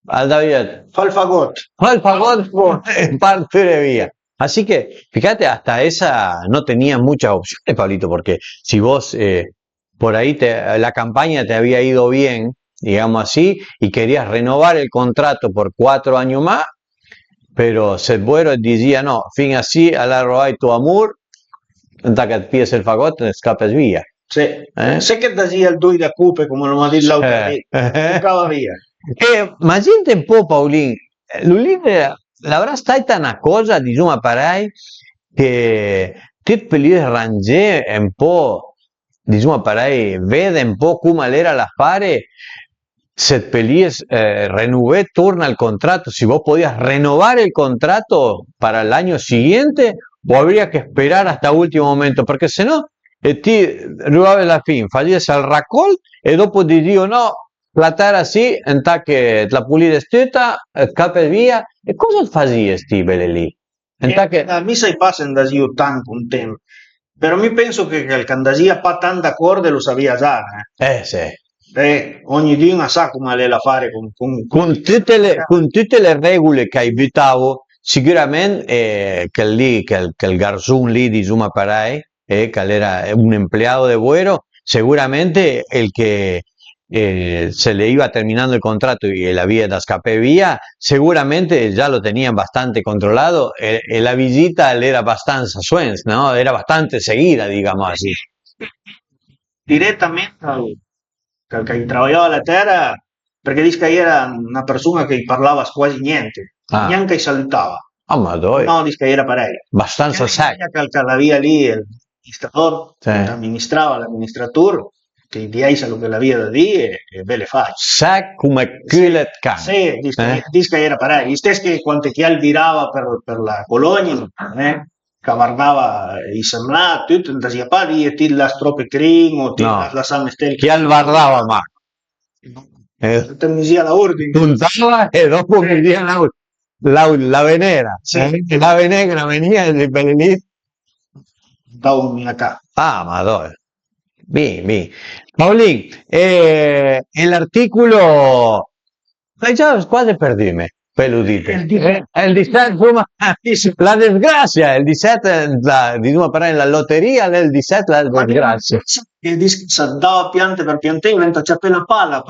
Speaker 1: Al David.
Speaker 2: Fa el fagot.
Speaker 1: Fa el fagot, parte de vía. Así que, fíjate, hasta esa no tenía muchas opciones, Pablito, porque si vos por ahí la campaña te había ido bien, digamos así, y querías renovar el contrato por 4 años más, pero Setbuero decía, no, fin así, a la roba tu amor, hasta que pides el fagot, te escapes vía.
Speaker 2: Sí. Sé que decía el dui da cupe, como lo dice la otra vez, buscaba vía.
Speaker 1: Ma gente un po', Paulin, l'Uline l'avrà stata una cosa, diciamo, parai, che ti per ranger un po', diciamo, parai, vede un po' come era l'affare, se Pelies renové, torna el contrato, si vos podías renovar el contrato para el año siguiente o habría que esperar hasta último momento, perché se no, ti arrivavi alla fine, fagliesi al raccol e dopo ti dico no, la terra sì, entà che la pulire stutta, capes via, e cosa fazies ti belle lì?
Speaker 2: A mi sai passa da io tanto un tempo, Però mi penso che il candasia pa tanta corde lo sabia già,
Speaker 1: Sì.
Speaker 2: ognuno sa come è la fare
Speaker 1: Con tutte le regole che hai buttato, sicuramente che il garzón lì di Zuma Parai, che era un empleado de Buero, seguramente el que se le iba terminando el contrato y la vía de escape vía, seguramente ya lo tenían bastante controlado. La visita le era bastante suens, ¿no? Era bastante seguida, digamos así.
Speaker 2: Direttamente che lavorava la terra, perché dice che era una persona che parlava quasi niente, neanche salutava.
Speaker 1: Ah, ma dove?
Speaker 2: No, dice che era pareil.
Speaker 1: Abbastanza sec.
Speaker 2: Che la via lì, l'amministratore, amministrava l'amministratore, ti dice quello che la via da dire e ve le fai.
Speaker 1: Sec come culet can.
Speaker 2: Sì, dice che era pareil. Gli stessi che quando chi virava per la colonia, che guardava i semblati, tutto, non si pa dire ti la stroppe crino, ti la San
Speaker 1: Chi al guardava, ma
Speaker 2: te mi sia la ordine.
Speaker 1: Puntava e dopo mi dia la venera.
Speaker 2: Sì.
Speaker 1: La venera venia e per lì.
Speaker 2: Da un acá.
Speaker 1: Ah, madonna. Bien. Paulín, el artículo. Ya quasi perdime, peludite. El 17, la desgracia, el 17, diciamo per la lotteria del 17, la desgracia.
Speaker 2: Che dava piante per piante, diventa appena palla.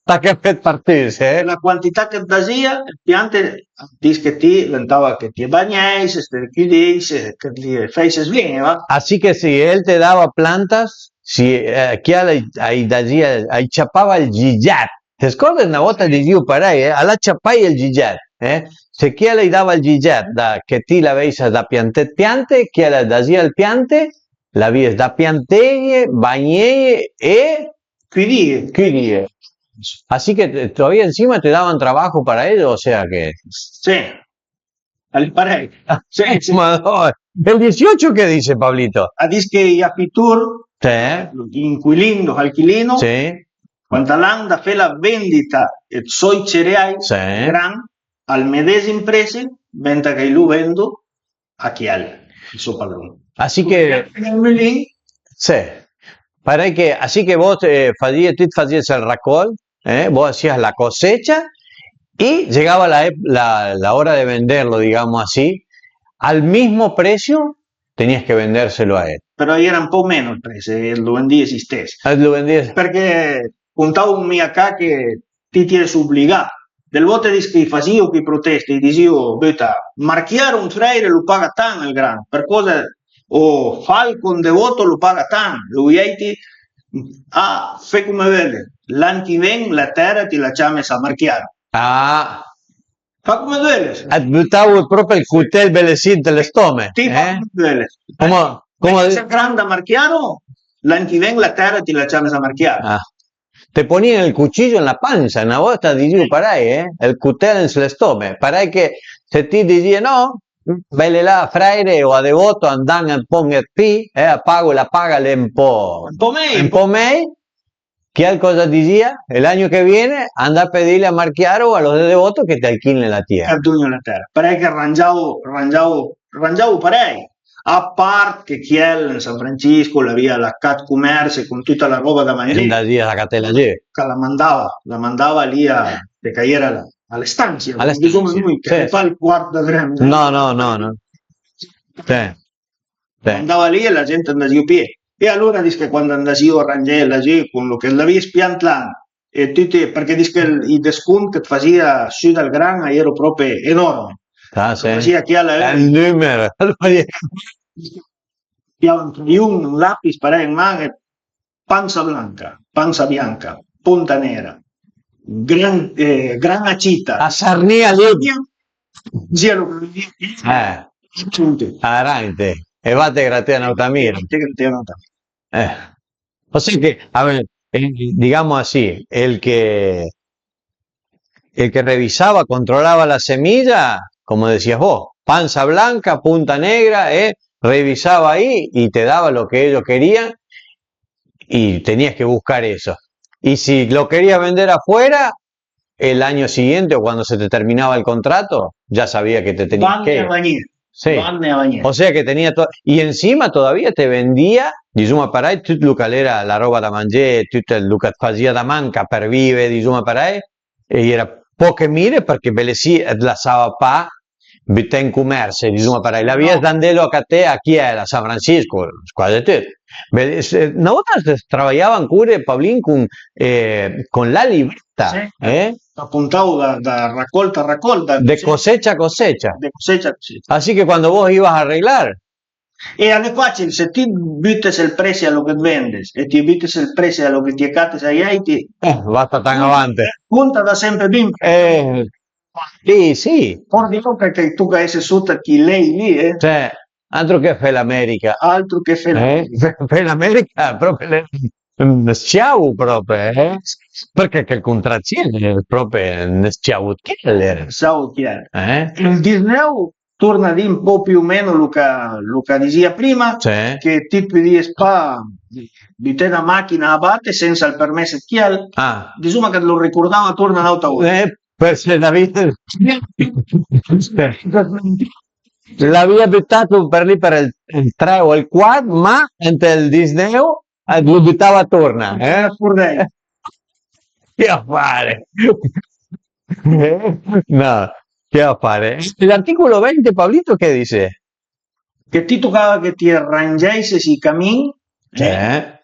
Speaker 1: Sta che per partire,
Speaker 2: La quantità che dasia, piante, dice che ti diventava che ti bagnasse, te chiudesse, che ti fece sveniva.
Speaker 1: Así que si él te daba plantas, si aquí ahí chapaba el gillat. ¿Te acuerdas una volta di Dio Parai? Alla chapai el gillat. Se chi le dava il gillat da che ti la veis da piante, chi le dasia il piante, la vies da pianteie, bagneie e chiudie. Así que todavía encima te daban trabajo para ello, o sea que...
Speaker 2: Sí, al pareil.
Speaker 1: Sí. El 18, ¿qué dice, Pablito?
Speaker 2: Dice che gli apitur, inquilini, alquilino, quando l'anda fa la vendita e soi cereali gran al medesimo prezzo, venta che lo vendo a chi ha il suo padrone.
Speaker 1: Así que... así que vos hacías el racol, vos hacías la cosecha y llegaba la hora de venderlo, digamos así, al mismo precio tenías que vendérselo a él.
Speaker 2: Però era un po' meno il prezzo, lo vendì esistesse.
Speaker 1: Lo vendí.
Speaker 2: Perché contavo un mio acá che ti tiene obbligato. Del voto di che facevo che proteste, dicevo, marchiare un freire lo paga tanto il grano, per cosa o Falcon de voto lo paga tanto, lo ieti fai come vede, l'antiven la terra ti la chiama a marchiare. Fa come vede.
Speaker 1: Buttavo proprio il cutel belesì delle stome.
Speaker 2: Sì, fa come vede. Come se grande marchiaro, l'antiven la terra ti la chiama a marchiare.
Speaker 1: Te ponían el cuchillo en la panza, una volta dicevo parai, el cutel en el stome, parai che se ti dici no, vele là fraire o a devoto andan a poner pi, pago la pagale un po' mei, ¿qué cosa decía? El año que viene anda a pedirle a Marchiaro o a los de devoto que te alquilen la tierra.
Speaker 2: La terra. Parai che arrangiavo parai. A parte che chi è in San Francisco la via la Cat Commerce con tutta la roba da mangiare,
Speaker 1: la catela lì,
Speaker 2: che la mandava lì a che era alle stanze, come lui che fa il quarto grande.
Speaker 1: No.
Speaker 2: Andava lì e la gente andava a piedi. E allora dice che quando andava io a Rangella con lo che l'avevi spiantato e tutti, perché dice che i desconti che faceva su dal grano era proprio enorme. Faceva chi alla
Speaker 1: il numero.
Speaker 2: Un lapis para in mano, panza bianca, punta nera, gran acita.
Speaker 1: A Sarnia lì. Arante. E vate gratea Nautamira. O sea que, a ver, digamos así, el que revisaba, controlaba la semilla, como decías vos, panza blanca, punta negra, revisaba ahí y te daba lo que ellos querían y tenías que buscar eso. Y si lo querías vender afuera, el año siguiente o cuando se te terminaba el contrato, ya sabía que te tenías que ir. Sí.
Speaker 2: Vanne a bagnare.
Speaker 1: O sea que tenía todo. Y encima todavía te vendía, insomma, parai, tutto lo che era la roba da mangiare, tutto lo che faceva da manca per vivere, insomma, parai, e era poche mire perché ve le si lasciava pa, bitte in commercio, insomma, parai. La via d'Andelo a te, a chi è? A San Francisco, quasi tutto. Una volta lavorava ancora Paolin con la libretta,
Speaker 2: Sì. Appuntavo da raccolta a raccolta.
Speaker 1: de cosecha a cosecha.
Speaker 2: De cosecha a cosecha.
Speaker 1: Así que cuando vos ibas a arreglar,
Speaker 2: E alle facili, se ti byttes il prezzo a lo che vendes e ti byttes il prezzo a lo che ti cates ai ti
Speaker 1: basta tan avanti.
Speaker 2: punta da sempre bim.
Speaker 1: Sì, sì.
Speaker 2: Por di perché tu che sei sotto chi lei lì,
Speaker 1: Cioè, altro che fe l'America.
Speaker 2: altro che
Speaker 1: Fe l'America proprio schiavo proprio, perché che il contrazione è proprio schiavo killer.
Speaker 2: Ciao chiaro. Il Disney torna lì un po' più o meno Luca diceva prima,
Speaker 1: Sì.
Speaker 2: che tipi di spa di te una macchina a batte senza il permesso chiaro. Insomma che lo ricordava torna all'auto.
Speaker 1: Per se l'aveva buttato per lì per il 3 o il 4, ma il Disney lo buttava torna. Che a fare? No, che a fare? L'articolo 20, Pablito, che dice?
Speaker 2: Che ti toccava che ti arrangiasse i cammini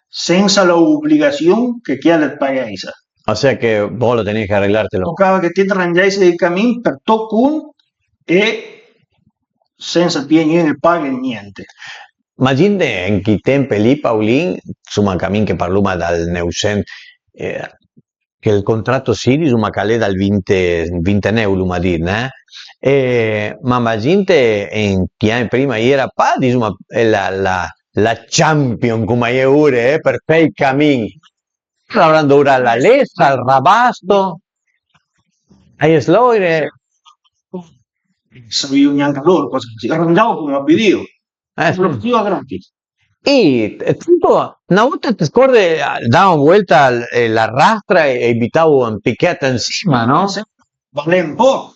Speaker 2: senza l'obbligazione che chi le pagasse.
Speaker 1: O sea que vos lo tenías que arreglártelo.
Speaker 2: Toccava che ti arrangiasse i cammini per toccun e senza pieni paga niente.
Speaker 1: Imagínate en qué tempo lì, Paulín, insomma, cammin che parluma dal Neusen, che il contratto si, insomma, calè dal 20 euro, ma dir, ma imagínate in anni prima era pa, insomma, la champion come è ora, per fare i cammin. Hablando ora la Lessa, il Rabasto, ai Sloire.
Speaker 2: Sapevo neanche loro cosa si arrangiavo come abbidio. Lo gratis.
Speaker 1: Y tipo, una volta te scordi, davo vuelta la rastra e evitavo un picchiata encima, no?
Speaker 2: Vale un po'.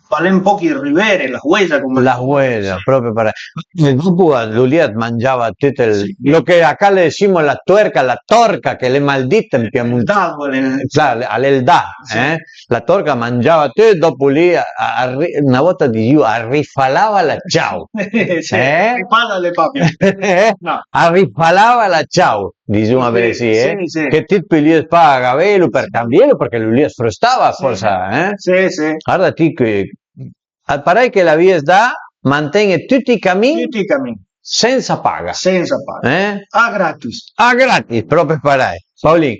Speaker 2: Vale un po' il rivere, la huella come
Speaker 1: la huella, proprio para. Dopo Luliat mangiava tutto lo che acá le decimos la tuerca, la torca, che le maldita in piemontese, all'eldà, la torca mangiava tutto e dopo lì una volta dicevo arrifalava la ciao.
Speaker 2: Rifala le papie.
Speaker 1: No. Arrifalava la ciao, diciamo per sì, che tipo lì paga velo per cambiarlo perché lui lì sfrustava forse,
Speaker 2: Sì, sì.
Speaker 1: Guarda che parai che la VSDA mantiene tutti i cammini senza paga.
Speaker 2: Senza paga. A gratis.
Speaker 1: A gratis, proprio parai. Paolin.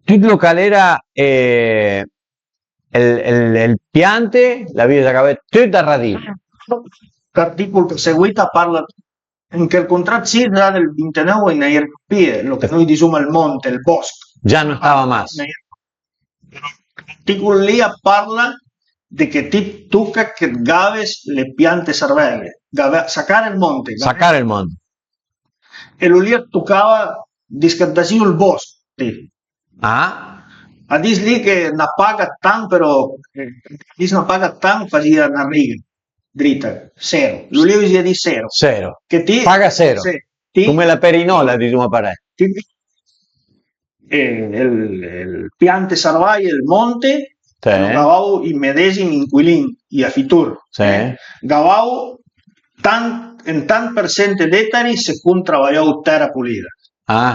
Speaker 1: Tutto lo che era il piante, la VSDA aveva tutto a radice.
Speaker 2: L'articolo seguito parla che il contratto si dà del 29 in Airbnb, lo che noi diciamo il monte, il bosco.
Speaker 1: Già non stava más.
Speaker 2: L'articolo lì parla di che ti tocca che gaves le piante sarvelle, saccare il monte.
Speaker 1: Saccare il monte.
Speaker 2: E lui lì toccava discattazione il bosco. A dis lì che non paga tanto, però non paga tanto, faceva una riga dritta, zero. Lui lì diceva di zero.
Speaker 1: Zero.
Speaker 2: Che ti
Speaker 1: paga zero. Come la perinola, diciamo pare.
Speaker 2: Il piante sarvaie, il monte, gavavo i medesimi inquilini, gli affitur. Gavavo in tant per cento d'ettari secondo lavoravo terra pulita.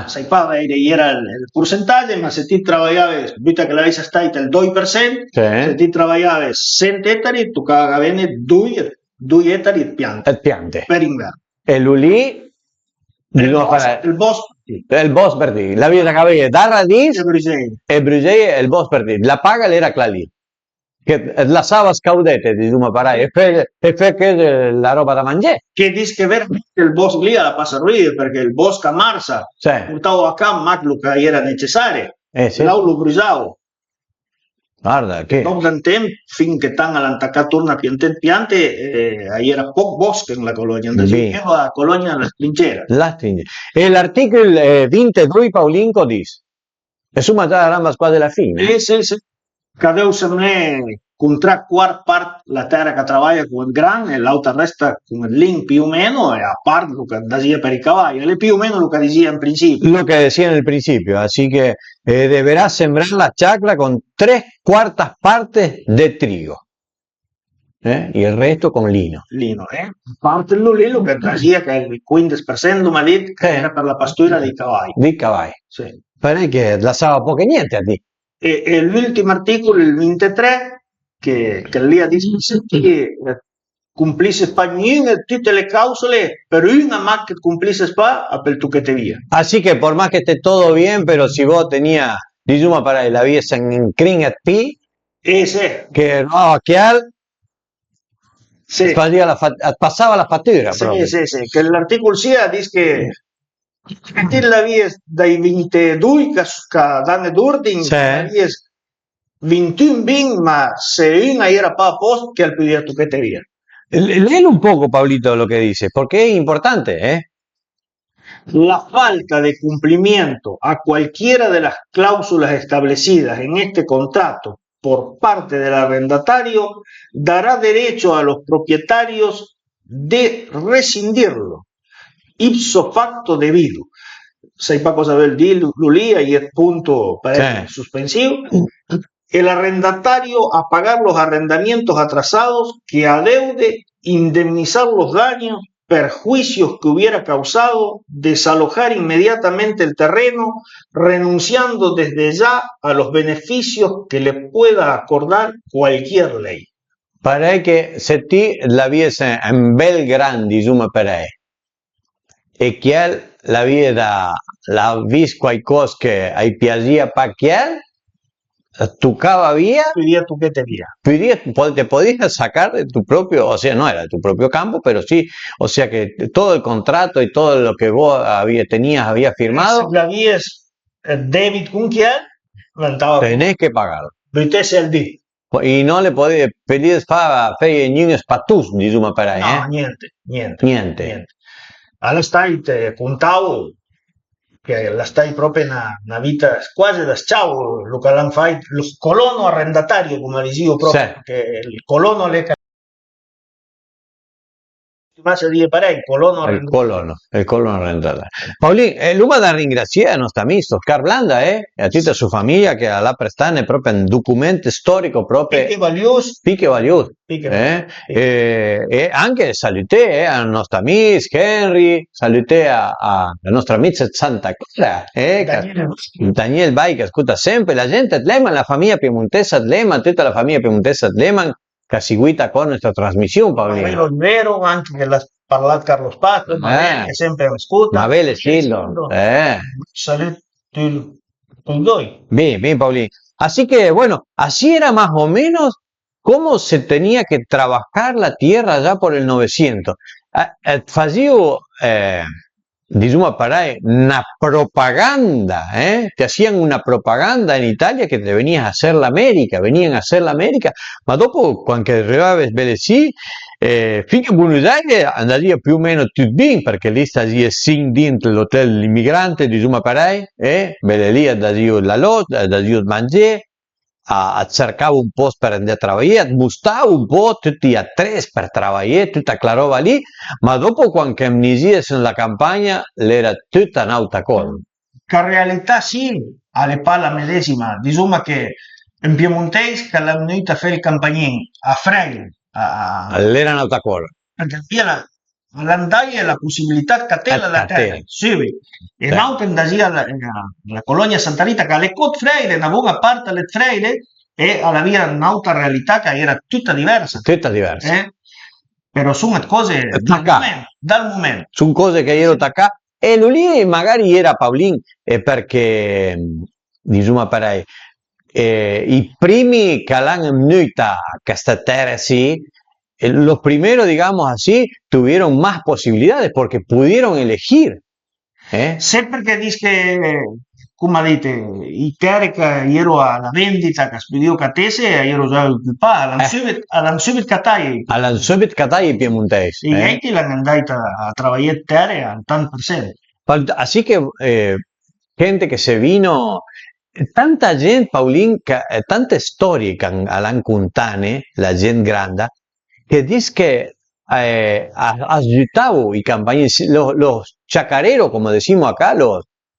Speaker 2: Sai pa era il percentuale, ma se ti lavoravi, vita che l'avessi stato il 2%, se ti lavoravi 100 ettari, tu avere 2 ettari di piante. Per inverno.
Speaker 1: E lui lì
Speaker 2: il bosco.
Speaker 1: Il boss per dire, la vita che aveva da radice e Bruxelles e il boss per dire, la paga l'era quella lì, che lasciava scaudete, diciamo, parai, e fe che la roba da mangiare.
Speaker 2: Che dice che veramente il boss lì la passa a ridere, perché il boss a marza, portavo a campo maclo che era necessario, lo bruciavo.
Speaker 1: Guarda, che...
Speaker 2: Dopo un tempo, finché tanto all'antacca torna piante, era poco bosco nella colonia, era la colonia La Stringera.
Speaker 1: E l'articolo 22, Paulinco dice, e su mangiare la ramba squadra della fine.
Speaker 2: Sì. Cadeu se ne con 3/4 part la terra che lavora con il gran e l'altra resta con il link più o meno, e a parte lo che diceva per i cavalli, è più o meno lo che diceva in principio.
Speaker 1: Lo que decía en el principio, así que deberás sembrar la chacra con 3/4 partes de trigo. Y el resto con lino.
Speaker 2: Lino, parte lì lo che diceva che il 15% ma detto che era per la pastura dei cavalli.
Speaker 1: Di cavalli.
Speaker 2: Sì.
Speaker 1: Pare che lasciava poco e niente a te.
Speaker 2: E l'ultimo articolo, il 23, che lì ha detto che cumplisse pas tutte le clausole, per una ma che cumplisse pas a per tu che te via.
Speaker 1: Así que por más que esté todo bien, pero si vos tenías, digamos, para la vida en crin a ti,
Speaker 2: sì.
Speaker 1: que no, que al
Speaker 2: sì.
Speaker 1: Passava la fattura
Speaker 2: sì,
Speaker 1: proprio.
Speaker 2: Sì, che l'articolo sia dice che la via dai 22 che danno d'ordine, la via 21 bin, ma se una era pa a posto, che al più tu che te via.
Speaker 1: Léelo un poco, Pablito, lo que dice, porque es importante, ¿eh?
Speaker 2: La falta de cumplimiento a cualquiera de las cláusulas establecidas en este contrato por parte del arrendatario dará derecho a los propietarios de rescindirlo ipso facto debido. Sei pa cosa vuol dire l'ulia y el punto para suspensivo. El arrendatario a pagar los arrendamientos atrasados que adeude indemnizar los daños, perjuicios que hubiera causado, desalojar inmediatamente el terreno, renunciando desde ya a los beneficios que le pueda acordar cualquier ley.
Speaker 1: Para que se ti la viese en bel gran, diciamo per lei, e che la vida la vis qualcosa che ai piaceva pa che tocaba vía,
Speaker 2: pedía tu que te vía.
Speaker 1: Te podías sacar de tu propio, o sea, no era de tu propio campo, pero sí, o sea que todo el contrato y todo lo que vos había firmado,
Speaker 2: la vías David Kunkiel,
Speaker 1: tenés que pagarlo.
Speaker 2: Y
Speaker 1: no le podés pedir para fe niños patus, diciamo per ahí,
Speaker 2: no, niente. Allora stai puntavo che la stai proprio una vita quasi da schiavo, lo che l'hanno fatto, lo colono arrendatario, come dicevo proprio,
Speaker 1: sì.
Speaker 2: Che il colono le más a dire parei,
Speaker 1: il colono arrendatario. Paulín, l'uomo da ringraziare a nostro amico Oscar Blanda, a tutta la sua famiglia che la prestane proprio un documento storico proprio
Speaker 2: Pique
Speaker 1: valioso. E anche salute a nostro amico Henry, salute a nostra amica Santa Clara, Daniel Bay che ascolta sempre, la gente Atleman, la famiglia piemontesa Atleman, tutta la famiglia piemontesa Atleman che ha seguito con nostra trasmissione, Paulino.
Speaker 2: È vero, anche che l'ha parlato Carlos Paz, che sempre ascolta.
Speaker 1: Mabel Sildo.
Speaker 2: Salud, tú doy.
Speaker 1: Bien, Paulín. Así que, bueno, así era más o menos cómo se tenía que trabajar la tierra ya por el 900. Fazio, diciamo para una propaganda, te hacían una propaganda en Italia che te venían a hacer l'America, ma dopo quando arrivava Svelesi, finché a Buenos Aires andaria più o meno tutto bene, perché lì stagia sin dentro l'hotel l'immigrante, diciamo para bene lì andaria la lotta, andaria a mangiare, a cercava un posto per andare a lavorare, bustava un po' tutti a tre per lavorare, tutta quella roba lì, ma dopo quando amnesia nella campagna era tutta un'altra cosa.
Speaker 2: Che in realtà sì, alle palla medesima, diciamo che in Piemontese che l'hanno venuto a fare il campagnino a Freire,
Speaker 1: era un'altra cosa.
Speaker 2: Perché l'andai la possibilità che te la terra, sì, e l'altra andasia la colonia Santa Rita che alle Côte Freire, una buona parte alle Freire, e alla via un'altra realtà che era tutta diversa. Però sono cose dal momento.
Speaker 1: Sono cose che ero attaccato, e lui magari era Paulin, perché, diciamo per i primi che l'hanno venuto a questa terra, sì, los primeros, digamos así, tuvieron más posibilidades porque pudieron elegir.
Speaker 2: Sempre che dice che, come dite, i terre che ero alla vendita, che spiego catese, ero già occupato, all'Ansubit Catai.
Speaker 1: All'Ansubit Catai piemontese.
Speaker 2: E anche l'hanno andato a lavorare terre al 100%.
Speaker 1: Así que, gente que se vino tanta gente, Paulín, tanta storia que han contane, la gente grande, que dice que agitado y campaña, los chacareros, como decimos acá,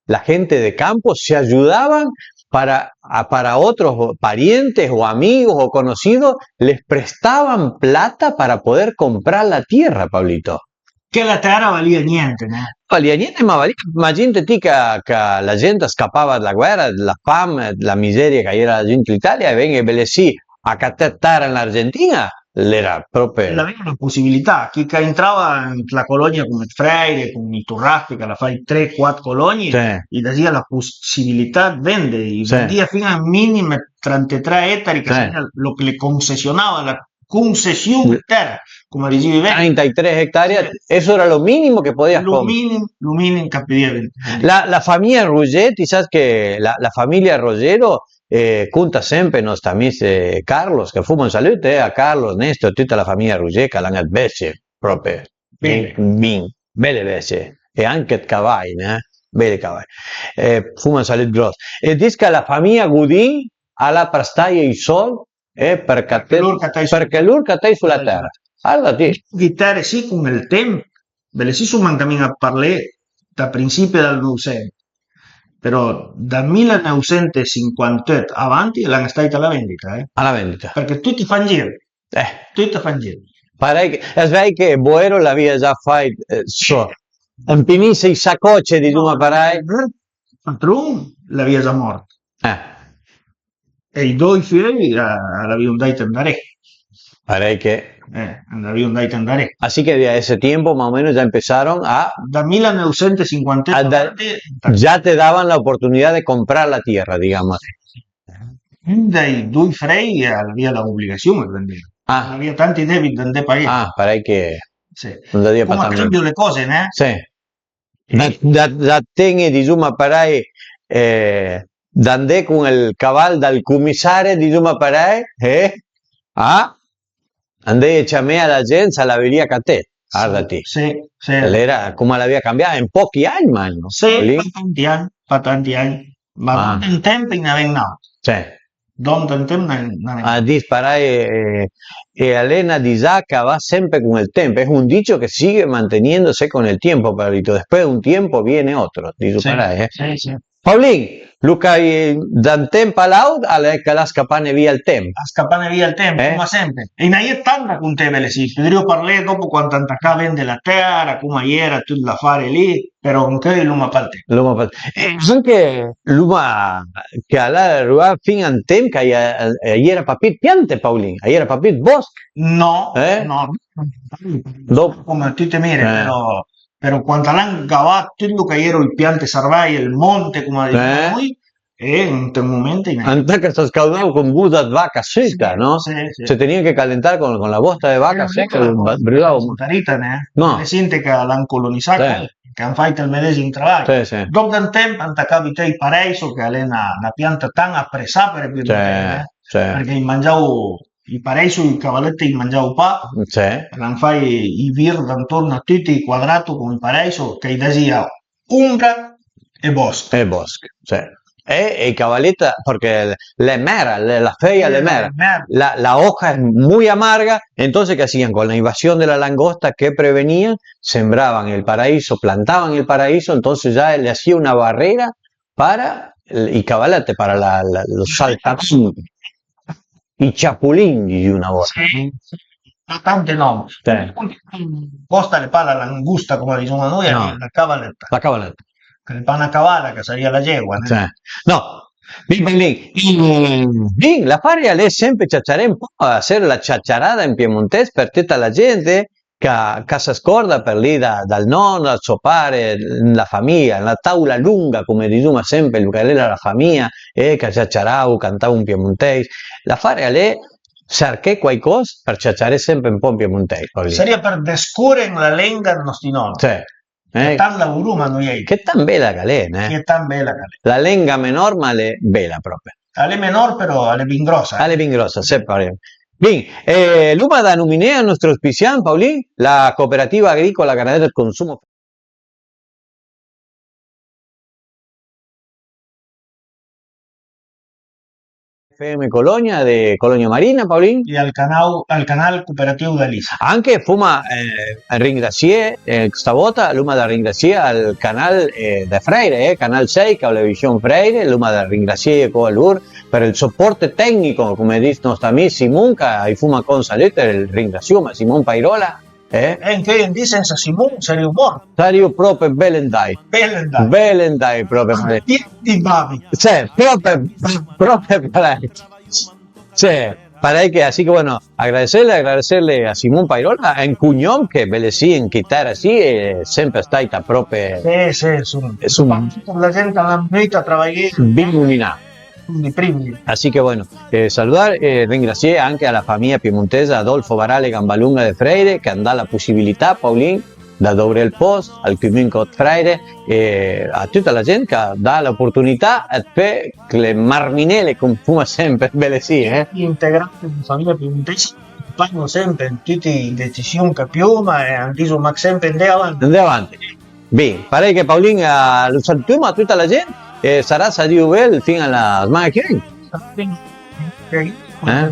Speaker 1: la gente de campo, se ayudaban para otros parientes o amigos o conocidos, les prestaban plata para poder comprar la tierra, Pablito.
Speaker 2: Che la terra valía niente, né?
Speaker 1: Valia niente, ma gente che la gente scappava dalla guerra, la fame, la miseria che era la gente in Italia e venga bene sì a cattare in Argentina, l'era proprio...
Speaker 2: Aveva la possibilità, chi che entrava nella colonia come Freire, con i Turraschi, che la fai 3-4 colonie,
Speaker 1: Sì.
Speaker 2: gli dà la possibilità di vendere, gli
Speaker 1: Sì.
Speaker 2: vendia fino a minime 33 ettari, che
Speaker 1: Sì.
Speaker 2: era lo che le concessionava, la concessione terra, come dicevi bene.
Speaker 1: 33 hectáreas, eso era lo mínimo que podías comprar.
Speaker 2: Lo mínimo que podía vender.
Speaker 1: La familia Ruggetti, sabes que la familia Rogero conta sempre nos amici Carlos, che fumo in salute, a Carlos, Néstor, tutta la famiglia Rugget, che l'hanno invece proprio belle vece, e anche cavalli, belle cavalli, fumo in salute grosso. E dice che la famiglia Gudin alla prestaia i soldi perché loro cattai sulla terra. Allora,
Speaker 2: Chitarre sì, con il tempo, belle sì, sono cammin a parlare da principio del Novecento, però dal 1958 avanti l'hanno stata alla vendita,
Speaker 1: alla vendita.
Speaker 2: Perché tutti fanno giro. Tutti fanno giro.
Speaker 1: Sai che Boero l'aveva già fatto, impinisse i saccocce di Duma Parai.
Speaker 2: Il patrone l'aveva già morto. E i due figli l'avevano dato andare.
Speaker 1: Parece que
Speaker 2: L'avevano dato andare.
Speaker 1: Así que de ese tiempo más o menos ya empezaron
Speaker 2: Da 1950
Speaker 1: ya te daban la oportunidad de comprar la tierra, digamos.
Speaker 2: Dai due frei aveva l'obbligazione di vendere. Aveva tanti debiti da andare a pagare.
Speaker 1: Parece que
Speaker 2: sì.
Speaker 1: Non da
Speaker 2: Come cambio le cose, né?
Speaker 1: Sì. Da tengo di Duma Parai d'andare con il cavallo dal commissario di Duma Parai andai e chiamai alla gente alla veria Catè. Guardati.
Speaker 2: Sì.
Speaker 1: Era come l'aveva cambiata in pochi anni, man.
Speaker 2: Sì, fa tanti anni. Ma in tempo ne aveva nato.
Speaker 1: Sì.
Speaker 2: Donde in tempo ne aveva
Speaker 1: a disparar Elena di Zaca va sempre con el tiempo, es un dicho que sigue manteniéndose con el tiempo, Pablito, después de un tiempo viene otro, disparar,
Speaker 2: sì.
Speaker 1: Paulín, Luca dan tempo all'aut alle che la scappane via il tempo.
Speaker 2: A scappare via il tempo, come sempre. E in è tanta con te, belle sì. Podremo parlare dopo quando Antacà vende la terra, come era tutto l'affare lì, però con che l'uma parte.
Speaker 1: Anche l'uma che alla rua fin an tempo che era papit piante, Paulín, era papit bosco.
Speaker 2: No. Come tutte mere, però quando l'hanno cavato tutto che era il piante sarvai, il monte, come diciamo noi, e in un momento
Speaker 1: antes que se escaudaba con budas de vaca seca, ¿no?
Speaker 2: Sí.
Speaker 1: Se tenían que calentar con la bosta de vaca seca.
Speaker 2: No. Le siente che l'hanno colonizzato, che hanno fatto il medesimo lavoro.
Speaker 1: Sì.
Speaker 2: Dopo un tempo hanno capito il pareso, che è una pianta tan apprezzata per il perché mangiavo i pareso, i cavalletti mangiavo pa, l'hanno fatto i vir intorno a tutti i quadrati con il pareso, che decía umbra e bosco.
Speaker 1: Y cabaleta, porque la mera, la fea de mera, la hoja es muy amarga, entonces ¿qué hacían? Con la invasión de la langosta que prevenían, sembraban el paraíso, plantaban el paraíso, entonces ya le hacía una barrera y cabalete para los saltamontes. Y chapulín, y una voz.
Speaker 2: Tante nomi. Costa le pala l'angusta, come diciamo noi, la cavaletta.
Speaker 1: La cavaletta.
Speaker 2: Che le pana cavala, che sarebbe la yegua.
Speaker 1: No, bien, la faria es siempre chacharé un po' hacer la chacharada in piemontese per tutta la gente che si scorda per lì dal nonno, al suo padre, la famiglia, la tavola lunga, come diciamo sempre, il che era la famiglia, che chacharau, cantava un piemontese. La faria è cercare qualcosa per chacciare sempre un po' in piemontese.
Speaker 2: Sarebbe per descubrire la lingua dei nostri nonni. Che tan lavoro noi
Speaker 1: che tan bella galena,
Speaker 2: Che tan bella galena.
Speaker 1: La lenga menor, ma è bella proprio.
Speaker 2: È menor, però è ben grossa.
Speaker 1: È ben grossa, sempre. Bien, Luma da Numinea, nuestro auspiciante, Paulín, la cooperativa agrícola ganadera del consumo. FM Colonia de Colonia Marina, Paulín.
Speaker 2: E al canal cooperativo de Lisa.
Speaker 1: Anche fuma ringraziare questa volta l'uma da ringraziare al canale da Freire, canal 6, Cablevisione Freire, l'uma da ringraziare con loro per il supporto tecnico, come dice nostro amico Simon, che fuma con salute, il ringraziamo a Simon Pairola.
Speaker 2: En che senza Simon sarei morto.
Speaker 1: Sarei proprio Belendai.
Speaker 2: Belendai.
Speaker 1: Belendai proprio.
Speaker 2: Di babi.
Speaker 1: Cioè, proprio para. Cioè, para que así que bueno, agradecerle a Simón Pairola, en Cuñón, que Belesí en quitar así, sempre staita proprio.
Speaker 2: Sì, la gente l'ha venuta a lavorare.
Speaker 1: Ben illuminata. Así que bueno, saludar, ringraziare anche alla famiglia piemontesa Adolfo Barale Gambalunga de Freire, che dà la possibilità, Paulín, da Dobre il Post, al Cuminco Freire, a tutta la gente che dà l'opportunità per le marminelle, come fuma sempre Belesì.
Speaker 2: Integrati in famiglia piemontese, fanno sempre in tutte le decisioni che piuma e anche ma sempre andare
Speaker 1: avanti. Bene, pare che Paulín lo salutiamo a tutta la gente. Sarà Sadio Bell fino alla settimana che viene.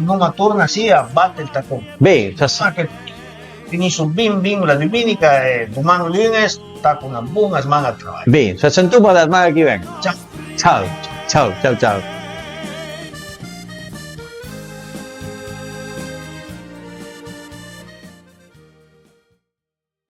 Speaker 2: Non torna sì a battere il tacco.
Speaker 1: Bene,
Speaker 2: finisce ben la domenica e domani lunes sta con una buona settimana a lavorare.
Speaker 1: Bene, ci sentiamo la settimana che viene.
Speaker 2: Ciao.
Speaker 1: Ciao.